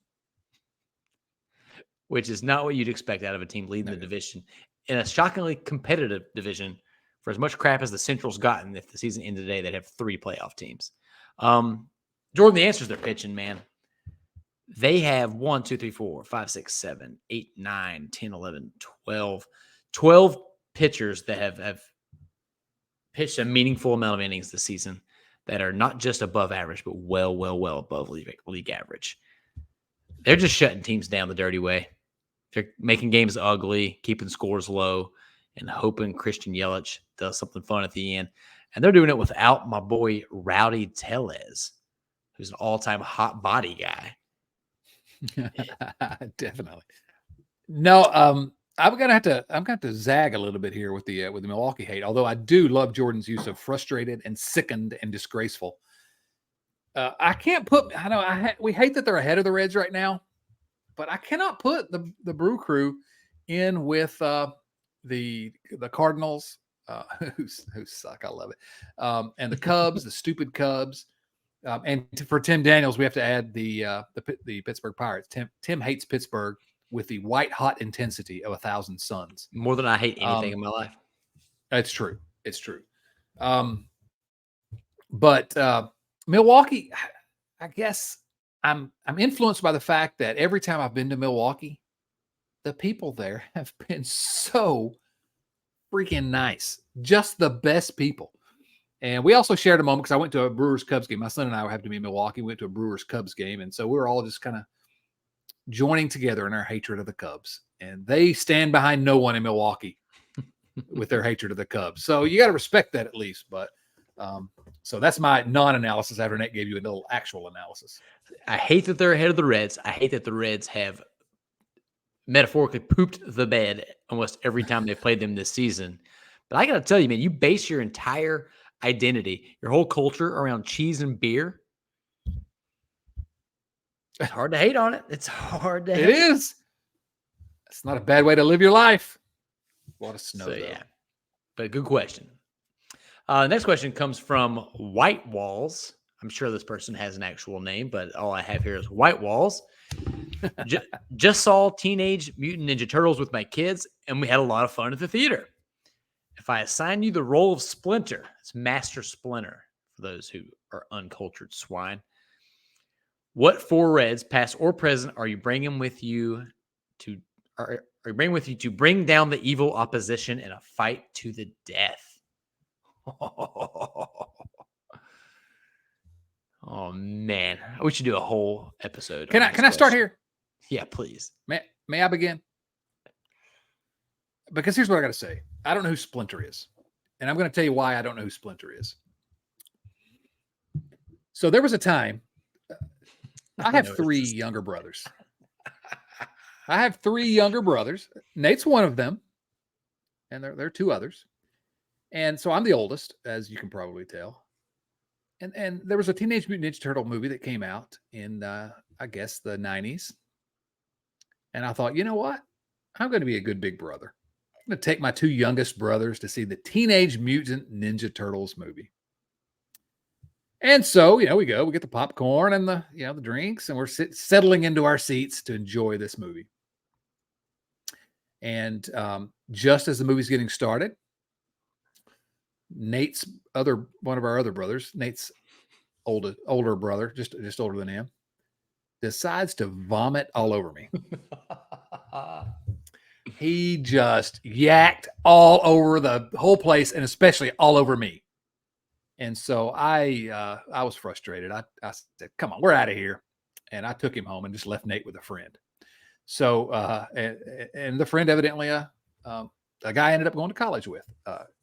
which is not what you'd expect out of a team leading the division in a shockingly competitive division. For as much crap as the Central's gotten, if the season ended today, they'd have 3 playoff teams. Jordan, the answer is they're pitching, man. They have 1, 2, 3, 4, 5, 6, 7, 8, 9, 10, 11, 12 pitchers that have pitched a meaningful amount of innings this season that are not just above average, but well above league average. They're just shutting teams down the dirty way. They're making games ugly, keeping scores low, and hoping Christian Yelich does something fun at the end. And they're doing it without my boy Rowdy Tellez, who's an all-time hot body guy. Definitely. No, I'm gonna have to zag a little bit here with the Milwaukee hate. Although I do love Jordan's use of frustrated and sickened and disgraceful. I can't put. I know we hate that they're ahead of the Reds right now, but I cannot put the Brew Crew in with the Cardinals, who suck. I love it, and the Cubs, the stupid Cubs. And for Tim Daniels, we have to add the Pittsburgh Pirates. Tim hates Pittsburgh with the white hot intensity of 1,000 suns. More than I hate anything in my life. It's true. It's true. But Milwaukee, I guess I'm influenced by the fact that every time I've been to Milwaukee, the people there have been so freaking nice. Just the best people. And we also shared a moment because I went to a Brewers-Cubs game. My son and I happened to be in Milwaukee. We went to a Brewers-Cubs game. And so we were all just kind of joining together in our hatred of the Cubs. And they stand behind no one in Milwaukee with their hatred of the Cubs. So you got to respect that at least. But so that's my non-analysis after Nate gave you a little actual analysis. I hate that they're ahead of the Reds. I hate that the Reds have metaphorically pooped the bed almost every time they've played them this season. But I got to tell you, man, you base your entire identity, your whole culture around cheese and beer. It's hard to hate on it. It's hard to hate. It is. It's not a bad way to live your life. A lot of snow, So though. yeah, but good question. Next question comes from White Walls. I'm sure this person has an actual name, but all I have here is White Walls. Just saw Teenage Mutant Ninja Turtles with my kids, and we had a lot of fun at the theater. If I assign you the role of Splinter, it's Master Splinter for those who are uncultured swine. What four Reds, past or present, are you bringing with you to? Are you bringing with you to bring down the evil opposition in a fight to the death? Oh man, we should do a whole episode. Can I start here? Yeah, please. May I begin? Because here's what I got to say. I don't know who Splinter is, and I'm going to tell you why I don't know who Splinter is. So there was a time. I have three younger brothers. Nate's one of them, and there are two others. And so I'm the oldest, as you can probably tell. And there was a Teenage Mutant Ninja Turtle movie that came out in, I guess, the 90s. And I thought, you know what? I'm going to be a good big brother. I'm going to take my two youngest brothers to see the Teenage Mutant Ninja Turtles movie. And so, we get the popcorn and the drinks, and we're settling into our seats to enjoy this movie. And just as the movie's getting started, one of our other brothers, Nate's older brother, just older than him, decides to vomit all over me. He just yacked all over the whole place, and especially all over me. And so I was frustrated. I said, "Come on, we're out of here," and I took him home and just left Nate with a friend. So and the friend evidently a guy I ended up going to college with,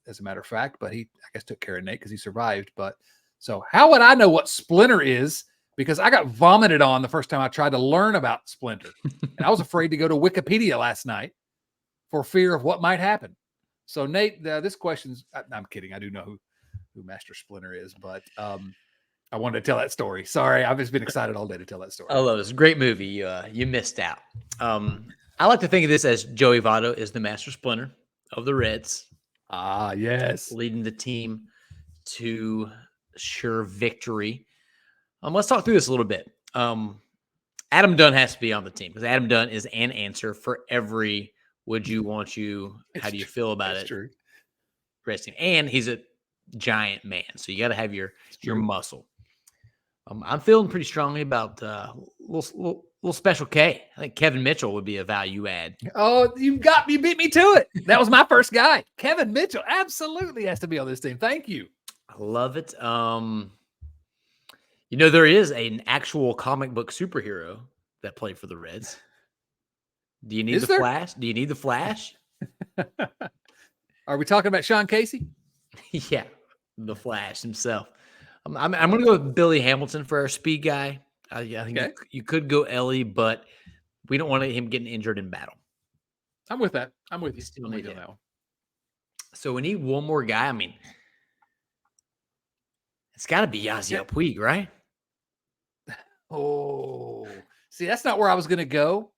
as a matter of fact. But he, I guess, took care of Nate because he survived. But so how would I know what Splinter is? Because I got vomited on the first time I tried to learn about Splinter, and I was afraid to go to Wikipedia last night for fear of what might happen. So Nate, this question's. I'm kidding. I do know who Master Splinter is, but I wanted to tell that story. Sorry, I've just been excited all day to tell that story. I love it. It's a great movie. You missed out. I like to think of this as Joey Votto is the Master Splinter of the Reds. Ah, yes. Leading the team to sure victory. Let's talk through this a little bit. Adam Dunn has to be on the team because Adam Dunn is an answer for every would you, want you, how do you feel about it? True. Resting. And he's a giant man, so you got to have your muscle. I'm feeling pretty strongly about little Special K. I think Kevin Mitchell would be a value add. Oh, you beat me to it. That was my first guy. Kevin Mitchell absolutely has to be on this team. Thank you. I love it. There is an actual comic book superhero that played for the Reds. Do you need Flash? Do you need the Flash? Are we talking about Sean Casey? Yeah, the Flash himself. I'm going to go with Billy Hamilton for our speed guy. I think you could go Ellie, but we don't want him getting injured in battle. I'm with that. I'm with you. Still need that one. So we need one more guy. I mean, it's got to be Yasiel Puig, right? Oh, see, that's not where I was going to go.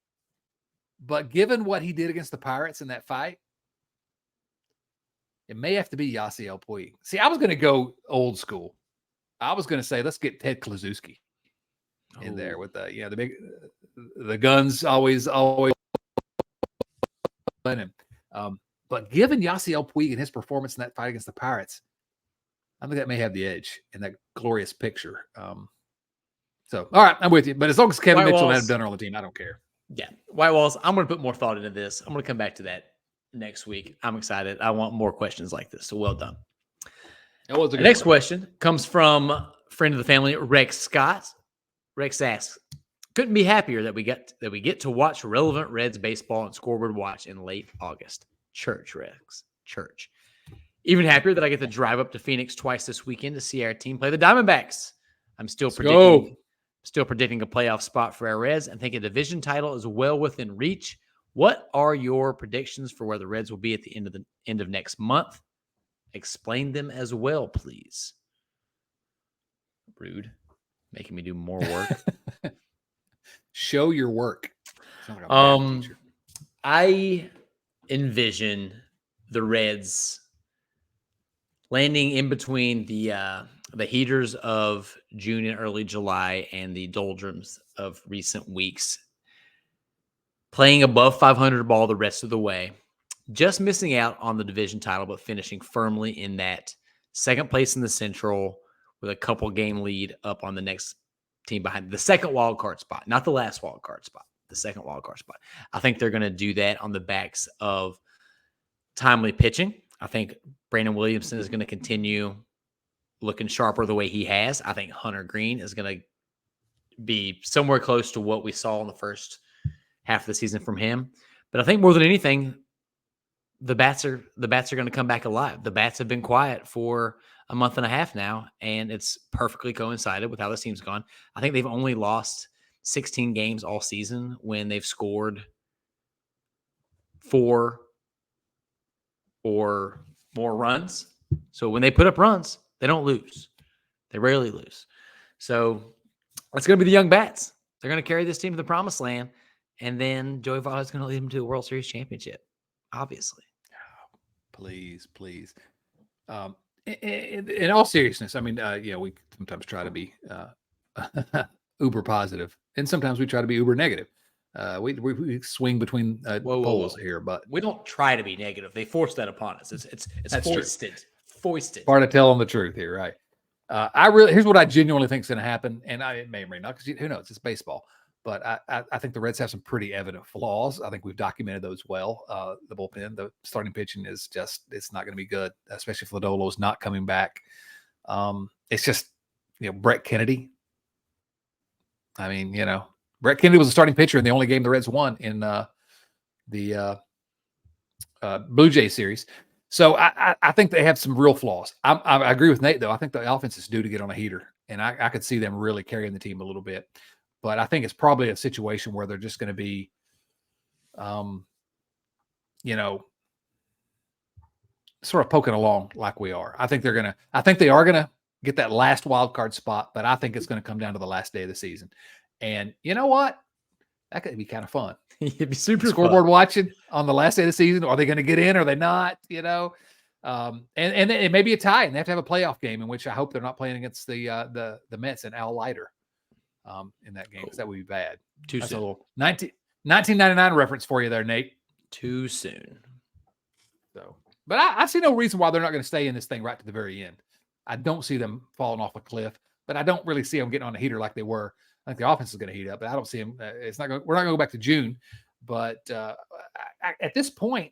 But given what he did against the Pirates in that fight, it may have to be Yasiel Puig. See, I was going to go old school. I was going to say, let's get Ted Kluszewski in there with the guns always in him. But given Yasiel Puig and his performance in that fight against the Pirates, I think that may have the edge in that glorious picture. So, all right, I'm with you. But as long as Kevin Mitchell and Adam Dunn are on the team, I don't care. Yeah. White Walls, I'm going to put more thought into this. I'm going to come back to that next week. I'm excited. I want more questions like this. So well done. The next question comes from a friend of the family, Rex Scott. Rex asks, couldn't be happier that we get to watch relevant Reds baseball and scoreboard watch in late August. Church, Rex. Church. Even happier that I get to drive up to Phoenix twice this weekend to see our team play the Diamondbacks. I'm still predicting a playoff spot for our Reds and think a division title is well within reach. What are your predictions for where the Reds will be at the end of next month? Explain them as well, please. Rude. Making me do more work. Show your work. I I envision the Reds landing in between the heaters of June and early July and the doldrums of recent weeks, playing above 500 ball the rest of the way, just missing out on the division title, but finishing firmly in that second place in the Central with a couple game lead up on the next team behind the second wild card spot, not the last wild card spot, the second wild card spot. I think they're going to do that on the backs of timely pitching. I think Brandon Williamson is going to continue looking sharper the way he has. I think Hunter Greene is going to be somewhere close to what we saw in the first half of the season from him. But I think more than anything, the bats are going to come back alive. The bats have been quiet for a month and a half now, and it's perfectly coincided with how the team's gone. I think they've only lost 16 games all season when they've scored 4 or more runs. So when they put up runs, they don't lose. They rarely lose. So it's going to be the young bats. They're going to carry this team to the promised land, and then Joey Votto is going to lead them to a World Series championship, obviously. Please. In all seriousness, I mean, we sometimes try to be uber positive, and sometimes we try to be uber negative. We swing between poles here, but we don't try to be negative. They force that upon us. It's foisted. Foisted. Part of telling the truth here, right? Here's what I genuinely think is going to happen, and it may or may not, because who knows? It's baseball. But I think the Reds have some pretty evident flaws. I think we've documented those well. The bullpen, the starting pitching it's not going to be good, especially if Lodolo's not coming back. It's just, Brett Kennedy. I mean, Brett Kennedy was a starting pitcher in the only game the Reds won in the Blue Jays series. So I think they have some real flaws. I agree with Nate, though. I think the offense is due to get on a heater, and I could see them really carrying the team a little bit. But I think it's probably a situation where they're just going to be, sort of poking along like we are. I think they are going to get that last wild card spot, but I think it's going to come down to the last day of the season. And you know what? That could be kind of fun. It'd be super scoreboard fun. Watching on the last day of the season. Are they going to get in? Or are they not? And it may be a tie, and they have to have a playoff game in which I hope they're not playing against the Mets and Al Leiter. In that game, because that would be bad. That's soon. A little 1999 reference for you there, Nate. Too soon. So, but I see no reason why they're not going to stay in this thing right to the very end. I don't see them falling off a cliff, but I don't really see them getting on a heater like they were. I think the offense is going to heat up, but I don't see them. We're not going to go back to June, but at this point,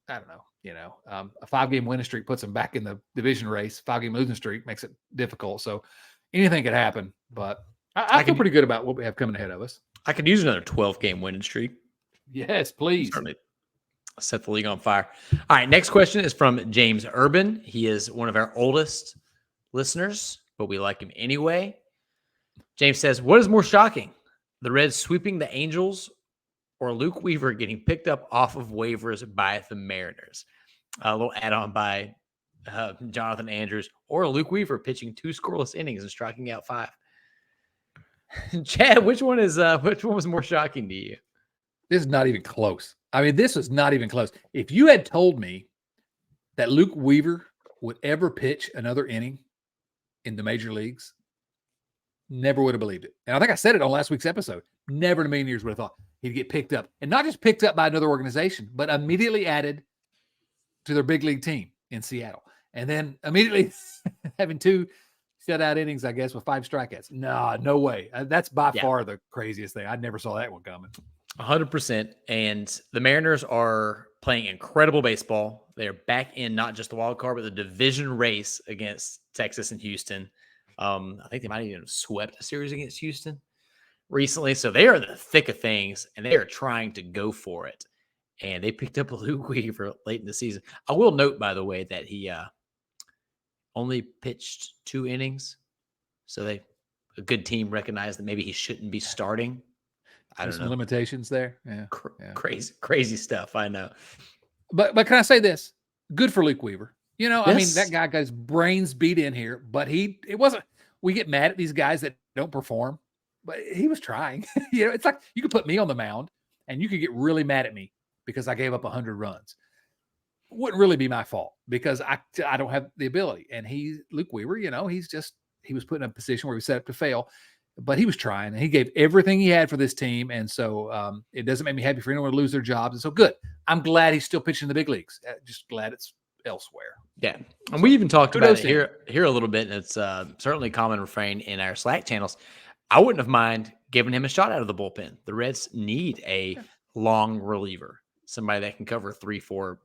I don't know. A 5-game winning streak puts them back in the division race. 5-game losing streak makes it difficult. So anything could happen, but I feel pretty good about what we have coming ahead of us. I could use another 12-game winning streak. Yes, please. Certainly set the league on fire. All right, next question is from James Urban. He is one of our oldest listeners, but we like him anyway. James says, what is more shocking, the Reds sweeping the Angels or Luke Weaver getting picked up off of waivers by the Mariners? A little add-on by Jonathan Andrews, or Luke Weaver pitching 2 scoreless innings and striking out 5. Chad, which one was more shocking to you? This is not even close. I mean, this is not even close. If you had told me that Luke Weaver would ever pitch another inning in the major leagues, never would have believed it. And I think I said it on last week's episode. Never in a million years would have thought he'd get picked up, and not just picked up by another organization, but immediately added to their big league team in Seattle. And then immediately having 2 shutout innings, I guess, with 5 strikeouts. No way. That's by far the craziest thing. I never saw that one coming. 100%. And the Mariners are playing incredible baseball. They're back in not just the wild card, but the division race against Texas and Houston. I think they might even have swept a series against Houston recently. So they are in the thick of things, and they are trying to go for it. And they picked up Luke Weaver late in the season. I will note, by the way, that he only pitched 2 innings. So a good team recognized that maybe he shouldn't be starting. There's some limitations there. Yeah. Crazy stuff. I know. But can I say this? Good for Luke Weaver. Yes. I mean, that guy got his brains beat in here, but it wasn't, we get mad at these guys that don't perform, but he was trying. It's like you could put me on the mound and you could get really mad at me because I gave up 100 runs. Wouldn't really be my fault because I don't have the ability. And Luke Weaver, he was put in a position where he was set up to fail, but he was trying and he gave everything he had for this team. And so it doesn't make me happy for anyone to lose their jobs. And so good. I'm glad he's still pitching in the big leagues. Just glad it's elsewhere. Yeah. And we even talked about it Kudos here a little bit. And it's certainly a common refrain in our Slack channels. I wouldn't have mind giving him a shot out of the bullpen. The Reds need a long reliever, somebody that can cover 3-4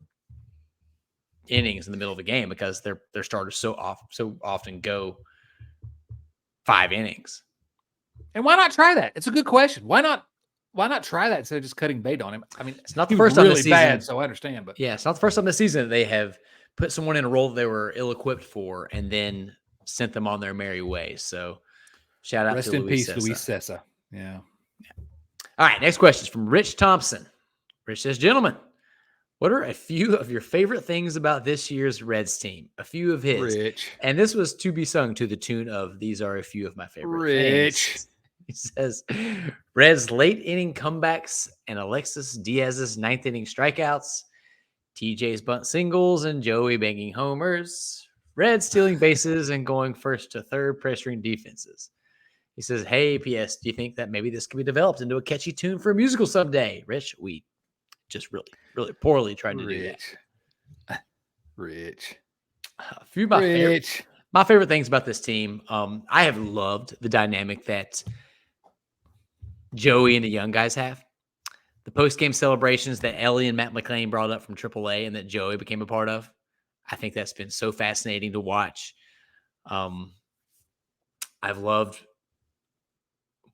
innings in the middle of the game because their starters so often go 5 innings. And why not try that? It's a good question. Why not try that instead of just cutting bait on him? I mean, it's not the first time this season. Bad, so I understand, but yeah, it's not the first time this season that they have put someone in a role that they were ill-equipped for and then sent them on their merry way. So shout out rest to in Luis peace, Cessa. Luis Cessa. Yeah. All right, next question is from Rich Thompson. Rich says, gentlemen, what are a few of your favorite things about this year's Reds team? A few of his. Rich. And this was to be sung to the tune of these are a few of my favorite things. He says, Reds late inning comebacks and Alexis Diaz's 9th inning strikeouts, TJ's bunt singles and Joey banging homers, Reds stealing bases and going first to third, pressuring defenses. He says, hey, P.S., do you think that maybe this could be developed into a catchy tune for a musical someday? Rich, we just really, really poorly tried to do that. Rich. A few of my favorite things about this team, I have loved the dynamic that Joey and the young guys have. The post-game celebrations that Ellie and Matt McClain brought up from AAA and that Joey became a part of. I think that's been so fascinating to watch. I've loved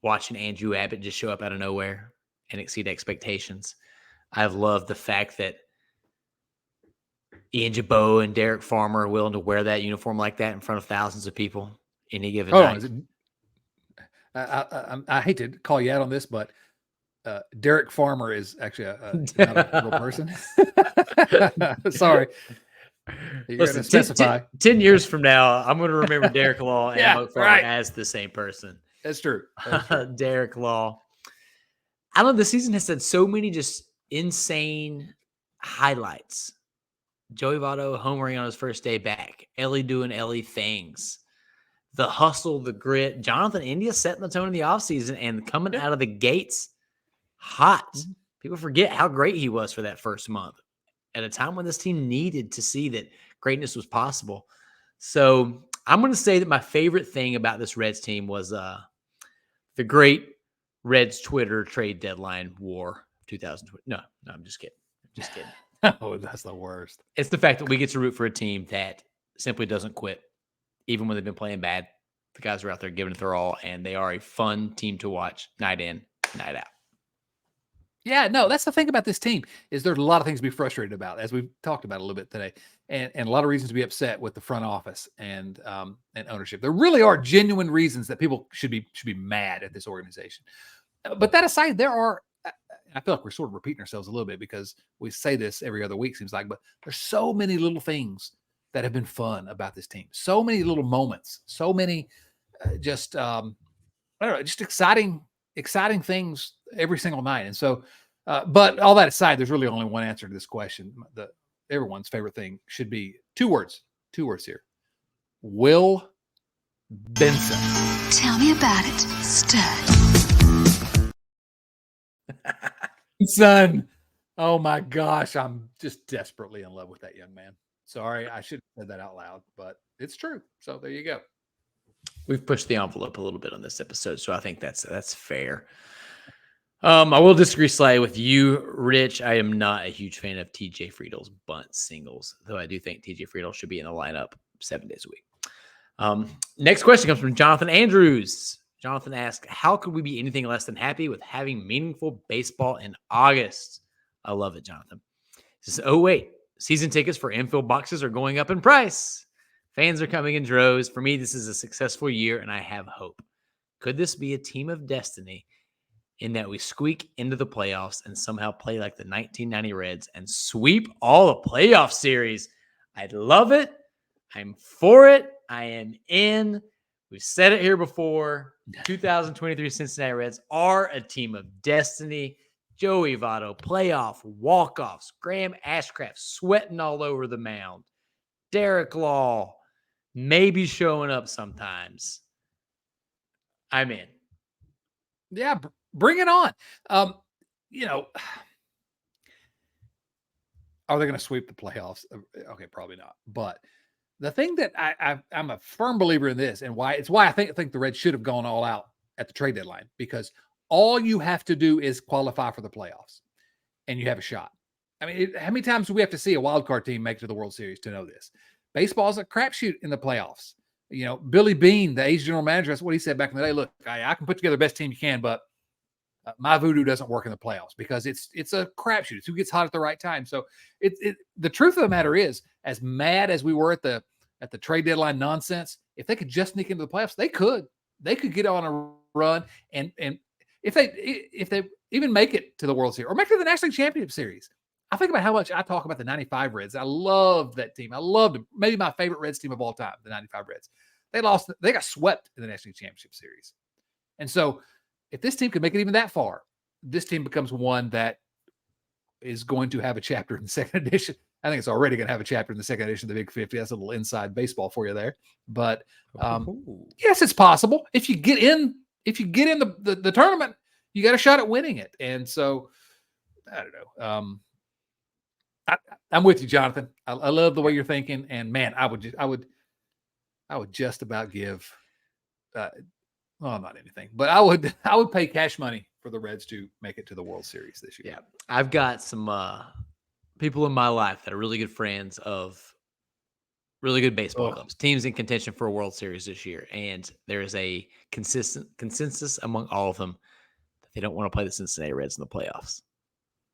watching Andrew Abbott just show up out of nowhere and exceed expectations. I've loved the fact that Ian Jabot and Derek Farmer are willing to wear that uniform like that in front of thousands of people any given night. I hate to call you out on this, but Derek Farmer is actually not a real person. Sorry. Listen, 10 years from now, I'm going to remember Derek Law and Mo Farmer as the same person. That's true. Derek Law. I don't know. The season has had so many just insane highlights. Joey Votto homering on his first day back. Ellie doing Ellie things. The hustle, the grit. Jonathan India setting the tone in the offseason and coming out of the gates hot. People forget how great he was for that first month at a time when this team needed to see that greatness was possible. So I'm going to say that my favorite thing about this Reds team was the great Reds Twitter trade deadline war 2020. No, I'm just kidding. Oh, that's the worst. It's the fact that we get to root for a team that simply doesn't quit, even when they've been playing bad. The guys are out there giving it their all, and they are a fun team to watch night in, night out. Yeah, no, that's the thing about this team is there's a lot of things to be frustrated about, as we've talked about a little bit today, and a lot of reasons to be upset with the front office and ownership. There really are genuine reasons that people should be mad at this organization. But that aside, there are. I feel like we're sort of repeating ourselves a little bit because we say this every other week, seems like, but there's so many little things that have been fun about this team. So many little moments, so many just exciting things every single night. And so, but all that aside, there's really only one answer to this question. Everyone's favorite thing should be two words here. Will Benson. Tell me about it, stud. Son, oh my gosh, I'm just desperately in love with that young man. Sorry, I should have said that out loud, but it's true. So there you go. We've pushed the envelope a little bit on this episode, so I think that's fair. I will disagree slightly with you, Rich. I am not a huge fan of TJ Friedel's bunt singles, though I do think TJ Friedel should be in the lineup 7 days a week. Next question comes from Jonathan Andrews. Jonathan asks, how could we be anything less than happy with having meaningful baseball in August? I love it, Jonathan. He says, oh, wait, season tickets for infield boxes are going up in price. Fans are coming in droves. For me, this is a successful year, and I have hope. Could this be a team of destiny in that we squeak into the playoffs and somehow play like the 1990 Reds and sweep all the playoff series? I love it. I'm for it. I am in. We've said it here before. 2023 Cincinnati Reds are a team of destiny. Joey Votto, playoff, walk-offs, Graham Ashcraft sweating all over the mound, Derek Law maybe showing up sometimes. I'm in. Yeah, bring it on. You know, are they going to sweep the playoffs? Okay, probably not. But the thing that I'm a firm believer in this, and why I think the Reds should have gone all out at the trade deadline, because all you have to do is qualify for the playoffs, and you have a shot. I mean, how many times do we have to see a wild card team make it to the World Series to know this? Baseball's a crapshoot in the playoffs. You know, Billy Beane, the A's general manager, that's what he said back in the day. Look, I can put together the best team you can, but my voodoo doesn't work in the playoffs because it's a crapshoot. It's who gets hot at the right time. So the truth of the matter is, as mad as we were at the trade deadline nonsense, if they could just sneak into the playoffs, they could get on a run, and if they even make it to the World Series or make it to the National League Championship Series. I think about how much I talk about the 95 Reds. I love that team. I loved them. Maybe my favorite Reds team of all time, the 95 Reds. They got swept in the National League Championship Series. And so if this team could make it even that far, this team becomes one that is going to have a chapter in the second edition. I think it's already going to have a chapter in the second edition of the Big 50. That's a little inside baseball for you there. But yes, it's possible. If you get in the tournament, you got a shot at winning it. And so I don't know. I'm with you, Jonathan. I love the way you're thinking. And man, I would just about give well, not anything, but I would pay cash money for the Reds to make it to the World Series this year. Yeah. I've got some people in my life that are really good friends of really good baseball clubs, teams in contention for a World Series this year. And there is a consensus among all of them that they don't want to play the Cincinnati Reds in the playoffs.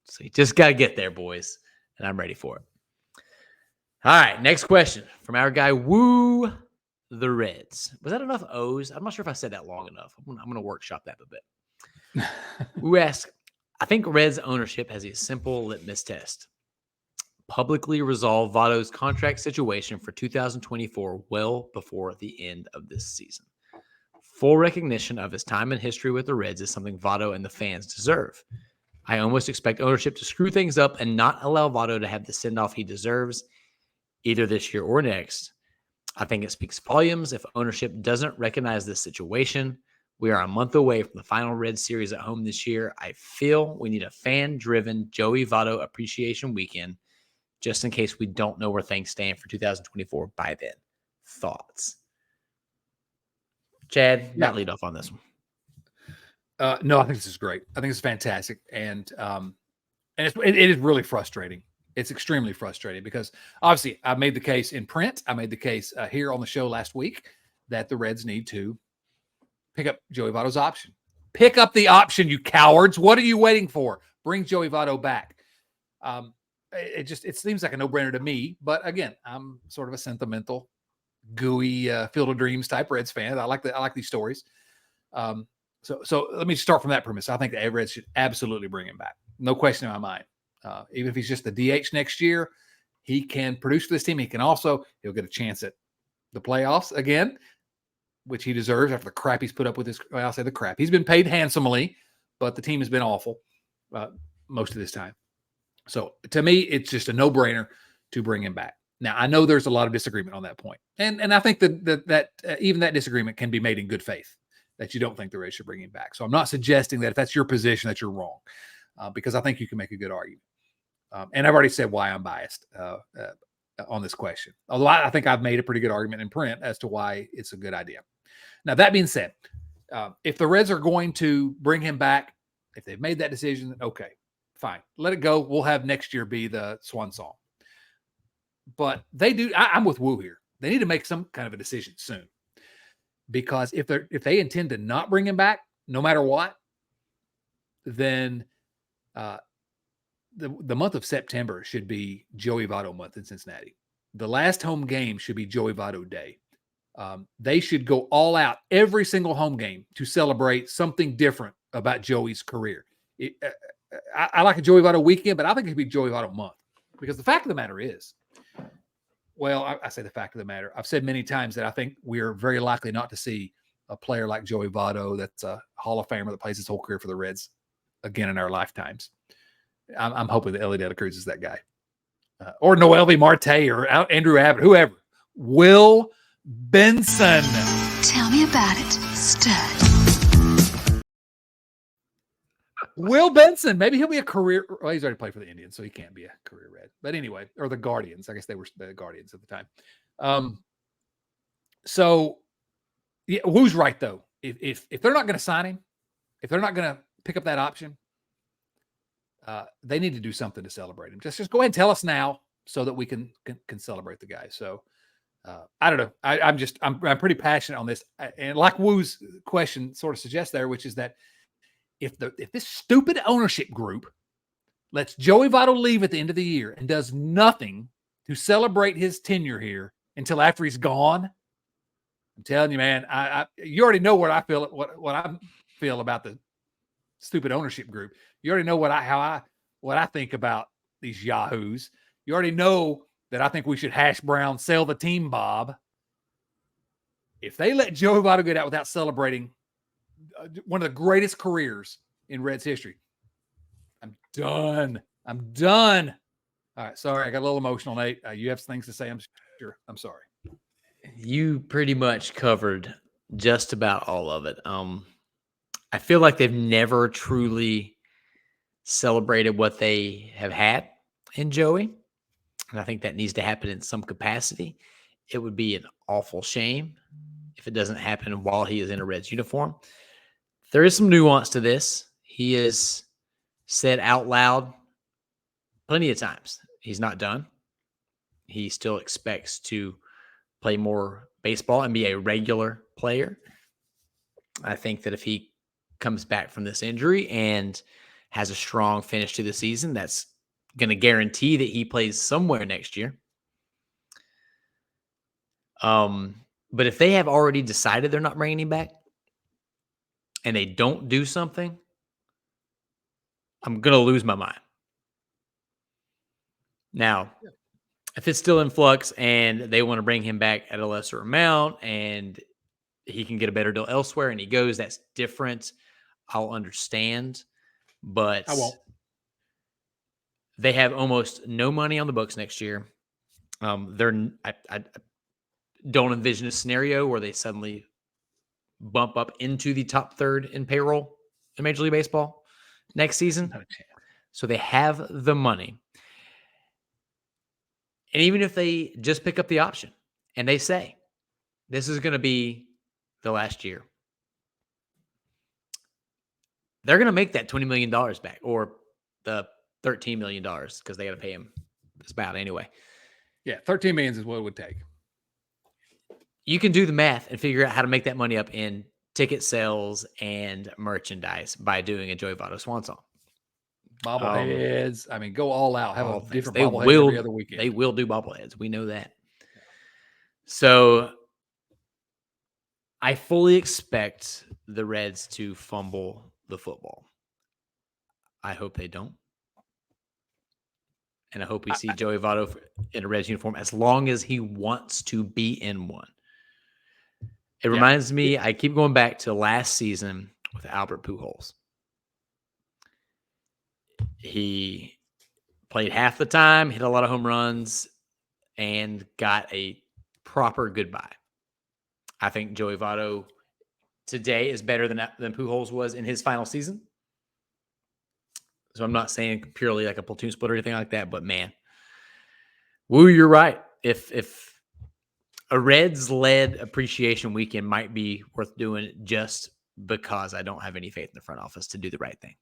So you just got to get there, boys. And I'm ready for it. All right. Next question from our guy, Woo the Reds. Was that enough O's? I'm not sure if I said that long enough. I'm going to workshop that a bit. Woo asks, I think Reds ownership has a simple litmus test. Publicly resolve Votto's contract situation for 2024 well before the end of this season. Full recognition of his time and history with the Reds is something Votto and the fans deserve. I almost expect ownership to screw things up and not allow Votto to have the send-off he deserves either this year or next. I think it speaks volumes if ownership doesn't recognize this situation. We are a month away from the final Reds series at home this year. I feel we need a fan-driven Joey Votto appreciation weekend just in case we don't know where things stand for 2024 by then. Thoughts? Chad, not lead off on this one. No, I think this is great. I think it's fantastic. And it is really frustrating. It's extremely frustrating because obviously I made the case in print. I made the case here on the show last week that the Reds need to pick up Joey Votto's option. Pick up the option, you cowards. What are you waiting for? Bring Joey Votto back. It seems like a no-brainer to me. But again, I'm sort of a sentimental, gooey Field of Dreams type Reds fan. I like these stories. So let me start from that premise. I think the Reds should absolutely bring him back. No question in my mind. Even if he's just the DH next year, he can produce for this team. He'll get a chance at the playoffs again, which he deserves after the crap he's put up with. I'll say the crap. He's been paid handsomely, but the team has been awful most of this time. So to me, it's just a no-brainer to bring him back. Now, I know there's a lot of disagreement on that point. And I think that even that disagreement can be made in good faith, that you don't think the Reds should bring him back. So I'm not suggesting that if that's your position that you're wrong, because I think you can make a good argument. And I've already said why I'm biased on this question. Although I think I've made a pretty good argument in print as to why it's a good idea. Now, that being said, if the Reds are going to bring him back, if they've made that decision, okay, fine. Let it go. We'll have next year be the swan song. But they do. I'm with Woo here. They need to make some kind of a decision soon. Because if they intend to not bring him back, no matter what, then the month of September should be Joey Votto month in Cincinnati. The last home game should be Joey Votto Day. They should go all out every single home game to celebrate something different about Joey's career. I like a Joey Votto weekend, but I think it should be Joey Votto month. Because the fact of the matter is, well, I say the fact of the matter. I've said many times that I think we're very likely not to see a player like Joey Votto that's a Hall of Famer that plays his whole career for the Reds again in our lifetimes. I'm hoping that Ellie De La Cruz is that guy. Or Noel V. Marte or Andrew Abbott, whoever. Will Benson. Tell me about it, stud. Will Benson. Maybe he'll be a career. Well, he's already played for the Indians, so he can't be a career Red. But anyway, or the Guardians. I guess they were the Guardians at the time. So, yeah, who's right though? If they're not going to sign him, if they're not going to pick up that option, they need to do something to celebrate him. Just go ahead and tell us now so that we can celebrate the guy. So I don't know. I'm pretty passionate on this. And like Woo's question sort of suggests there, which is that if this stupid ownership group lets Joey Votto leave at the end of the year and does nothing to celebrate his tenure here until after he's gone, I'm telling you, man, you already know what I feel, what I feel about the stupid ownership group. You already know what I think about these yahoos. You already know that I think we should hash brown, sell the team, Bob. If they let Joey Votto get out without celebrating one of the greatest careers in Reds history, I'm done. All right, sorry, I got a little emotional, Nate. You have things to say, I'm sure. I'm sorry. You pretty much covered just about all of it. I feel like they've never truly celebrated what they have had in Joey. And I think that needs to happen in some capacity. It would be an awful shame if it doesn't happen while he is in a Reds uniform. There is some nuance to this. He has said out loud plenty of times he's not done. He still expects to play more baseball and be a regular player. I think that if he comes back from this injury and has a strong finish to the season, that's going to guarantee that he plays somewhere next year. But if they have already decided they're not bringing him back and they don't do something, I'm going to lose my mind. Now, if it's still in flux and they want to bring him back at a lesser amount and he can get a better deal elsewhere and he goes, that's different. I'll understand. But I won't. They have almost no money on the books next year. I don't envision a scenario where they suddenly bump up into the top third in payroll in Major League Baseball next season. So they have the money. And even if they just pick up the option and they say, this is going to be the last year, they're going to make that $20 million back, or the $13 million, because they got to pay him this about anyway. Yeah, $13 million is what it would take. You can do the math and figure out how to make that money up in ticket sales and merchandise by doing a Joey Votto Swan song. Bobbleheads. Go all out. Have a different bobblehead every other weekend. They will do bobbleheads. We know that. Yeah. So I fully expect the Reds to fumble the football. I hope they don't. And I hope we see Joey Votto in a Reds uniform as long as he wants to be in one. It reminds me, I keep going back to last season with Albert Pujols. He played half the time, hit a lot of home runs, and got a proper goodbye. I think Joey Votto today is better than Pujols was in his final season. So I'm not saying purely like a platoon split or anything like that, but man, Woo, you're right. If a Reds-led appreciation weekend might be worth doing just because I don't have any faith in the front office to do the right thing.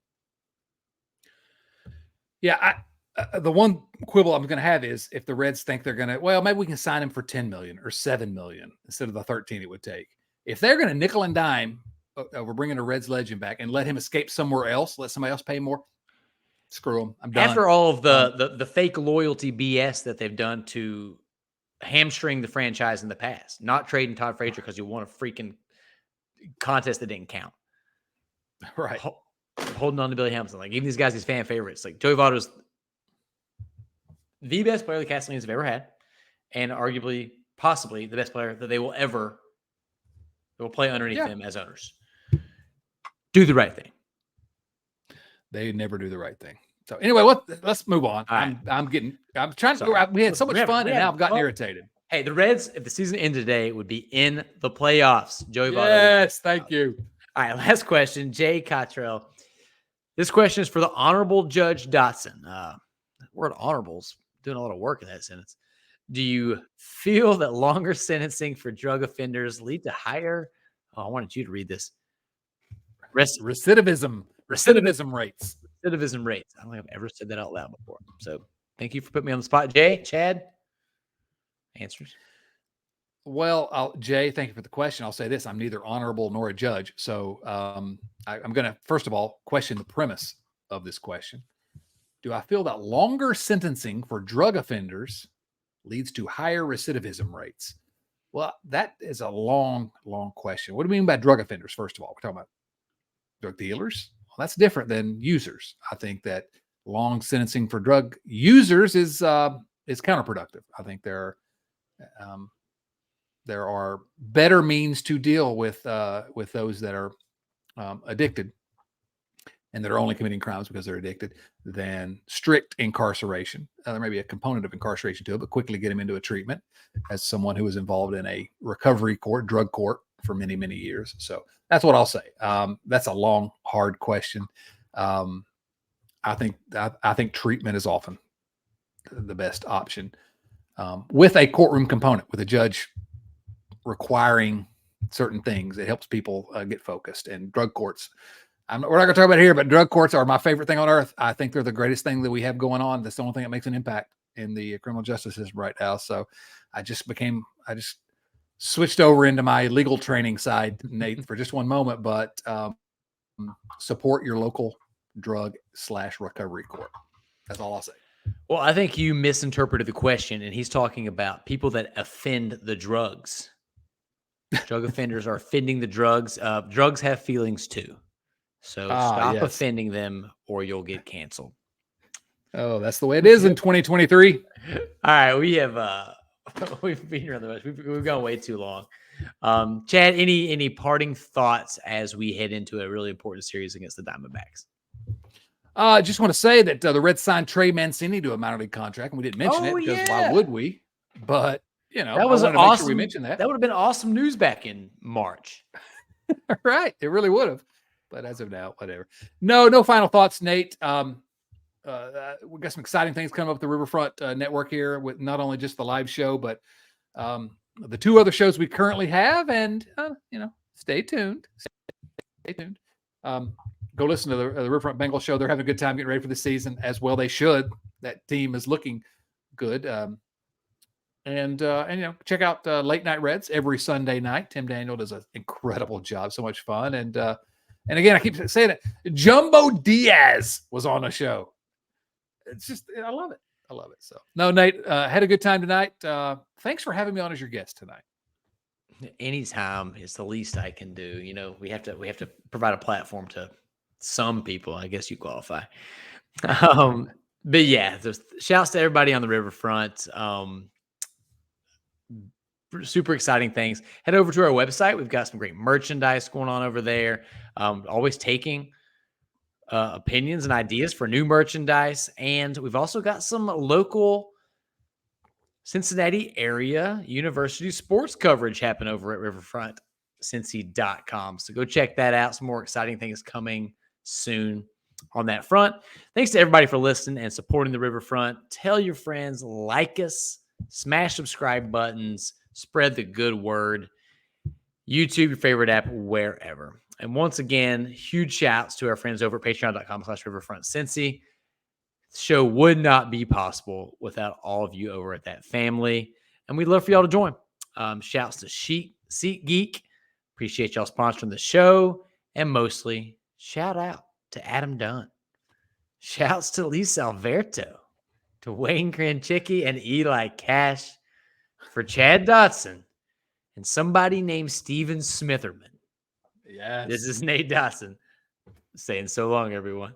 Yeah, the one quibble I'm going to have is if the Reds think they're going to, well, maybe we can sign him for $10 million or $7 million instead of the 13 it would take. If they're going to nickel and dime, we're bringing a Reds legend back and let him escape somewhere else, let somebody else pay more. Screw them. I'm done. After all of the fake loyalty BS that they've done to hamstring the franchise in the past, not trading Todd Frazier because you won a freaking contest that didn't count. Right. Holding on to Billy Hamilton, like giving these guys these fan favorites. Like Joey Votto's the best player the Castellans have ever had, and arguably, possibly the best player that they will play underneath them as owners. Do the right thing. They never do the right thing. So anyway, let's move on. All right. I'm trying to. Sorry. We had so much fun, and now I've gotten irritated. Hey, the Reds, if the season ended today, would be in the playoffs. Joey Votto. Yes, thank you. All right, last question. Jay Cottrell. This question is for the Honorable Judge Dotson. The word honorable's doing a lot of work in that sentence. Do you feel that longer sentencing for drug offenders lead to higher? Oh, I wanted you to read this. Recidivism rates. Recidivism rates. I don't think I've ever said that out loud before. So thank you for putting me on the spot. Jay, Chad, answers. Well, Jay, thank you for the question. I'll say this. I'm neither honorable nor a judge. So I'm going to, first of all, question the premise of this question. Do I feel that longer sentencing for drug offenders leads to higher recidivism rates? Well, that is a long, long question. What do we mean by drug offenders, first of all? We're talking about drug dealers? Well, that's different than users. I think that long sentencing for drug users is counterproductive. I think there are better means to deal with those that are addicted and that are only committing crimes because they're addicted than strict incarceration. There may be a component of incarceration to it, but quickly get them into a treatment as someone who was involved in a recovery court, drug court for many, many years. So that's what I'll say. That's a long, hard question. I think treatment is often the best option with a courtroom component, with a judge requiring certain things. It helps people get focused. And drug courts, we're not going to talk about it here, but drug courts are my favorite thing on earth. I think they're the greatest thing that we have going on. That's the only thing that makes an impact in the criminal justice system right now. So I just switched over into my legal training side, Nate, for just one moment, but support your local drug/recovery court. That's all I'll say. Well, I think you misinterpreted the question, and he's talking about people that offend the drugs. Drug offenders are offending the drugs. Drugs have feelings too. So stop offending them or you'll get canceled. Oh, that's the way it is in 2023. All right. We have we've been here on the bush. We've gone way too long. Chad, any parting thoughts as we head into a really important series against the Diamondbacks? I just want to say that the Reds signed Trey Mancini to a minor league contract, and we didn't mention it because why would we? But that was awesome. We mentioned that. That would have been awesome news back in March. Right, it really would have. But as of now, whatever. No final thoughts, Nate. We got some exciting things coming up with the Riverfront Network here, with not only just the live show, but the two other shows we currently have. And stay tuned. Stay tuned. Go listen to the Riverfront Bengals show. They're having a good time getting ready for the season, as well they should. That team is looking good. And check out Late Night Reds every Sunday night. Tim Daniel does an incredible job. So much fun. And again, I keep saying it. Jumbo Diaz was on a show. It's just, I love it. I love it. So no, Nate, had a good time tonight. Thanks for having me on as your guest tonight. Anytime is the least I can do. We have to provide a platform to some people. I guess you qualify. But yeah, shouts to everybody on the Riverfront. Super exciting things. Head over to our website. We've got some great merchandise going on over there. Always taking opinions and ideas for new merchandise. And we've also got some local Cincinnati area university sports coverage happen over at riverfrontcincy.com. So go check that out. Some more exciting things coming soon on that front. Thanks to everybody for listening and supporting the Riverfront. Tell your friends, like us, smash subscribe buttons, spread the good word. YouTube, your favorite app, wherever. And once again, huge shouts to our friends over at patreon.com/riverfrontcincy. The show would not be possible without all of you over at that family. And we'd love for y'all to join. Shouts to SeatGeek. Appreciate y'all sponsoring the show. And mostly, shout out to Adam Dunn. Shouts to Lisa Alberto, to Wayne Kranchicki and Eli Cash, for Chad Dotson and somebody named Steven Smitherman. Yes. This is Nate Dotson saying so long, everyone.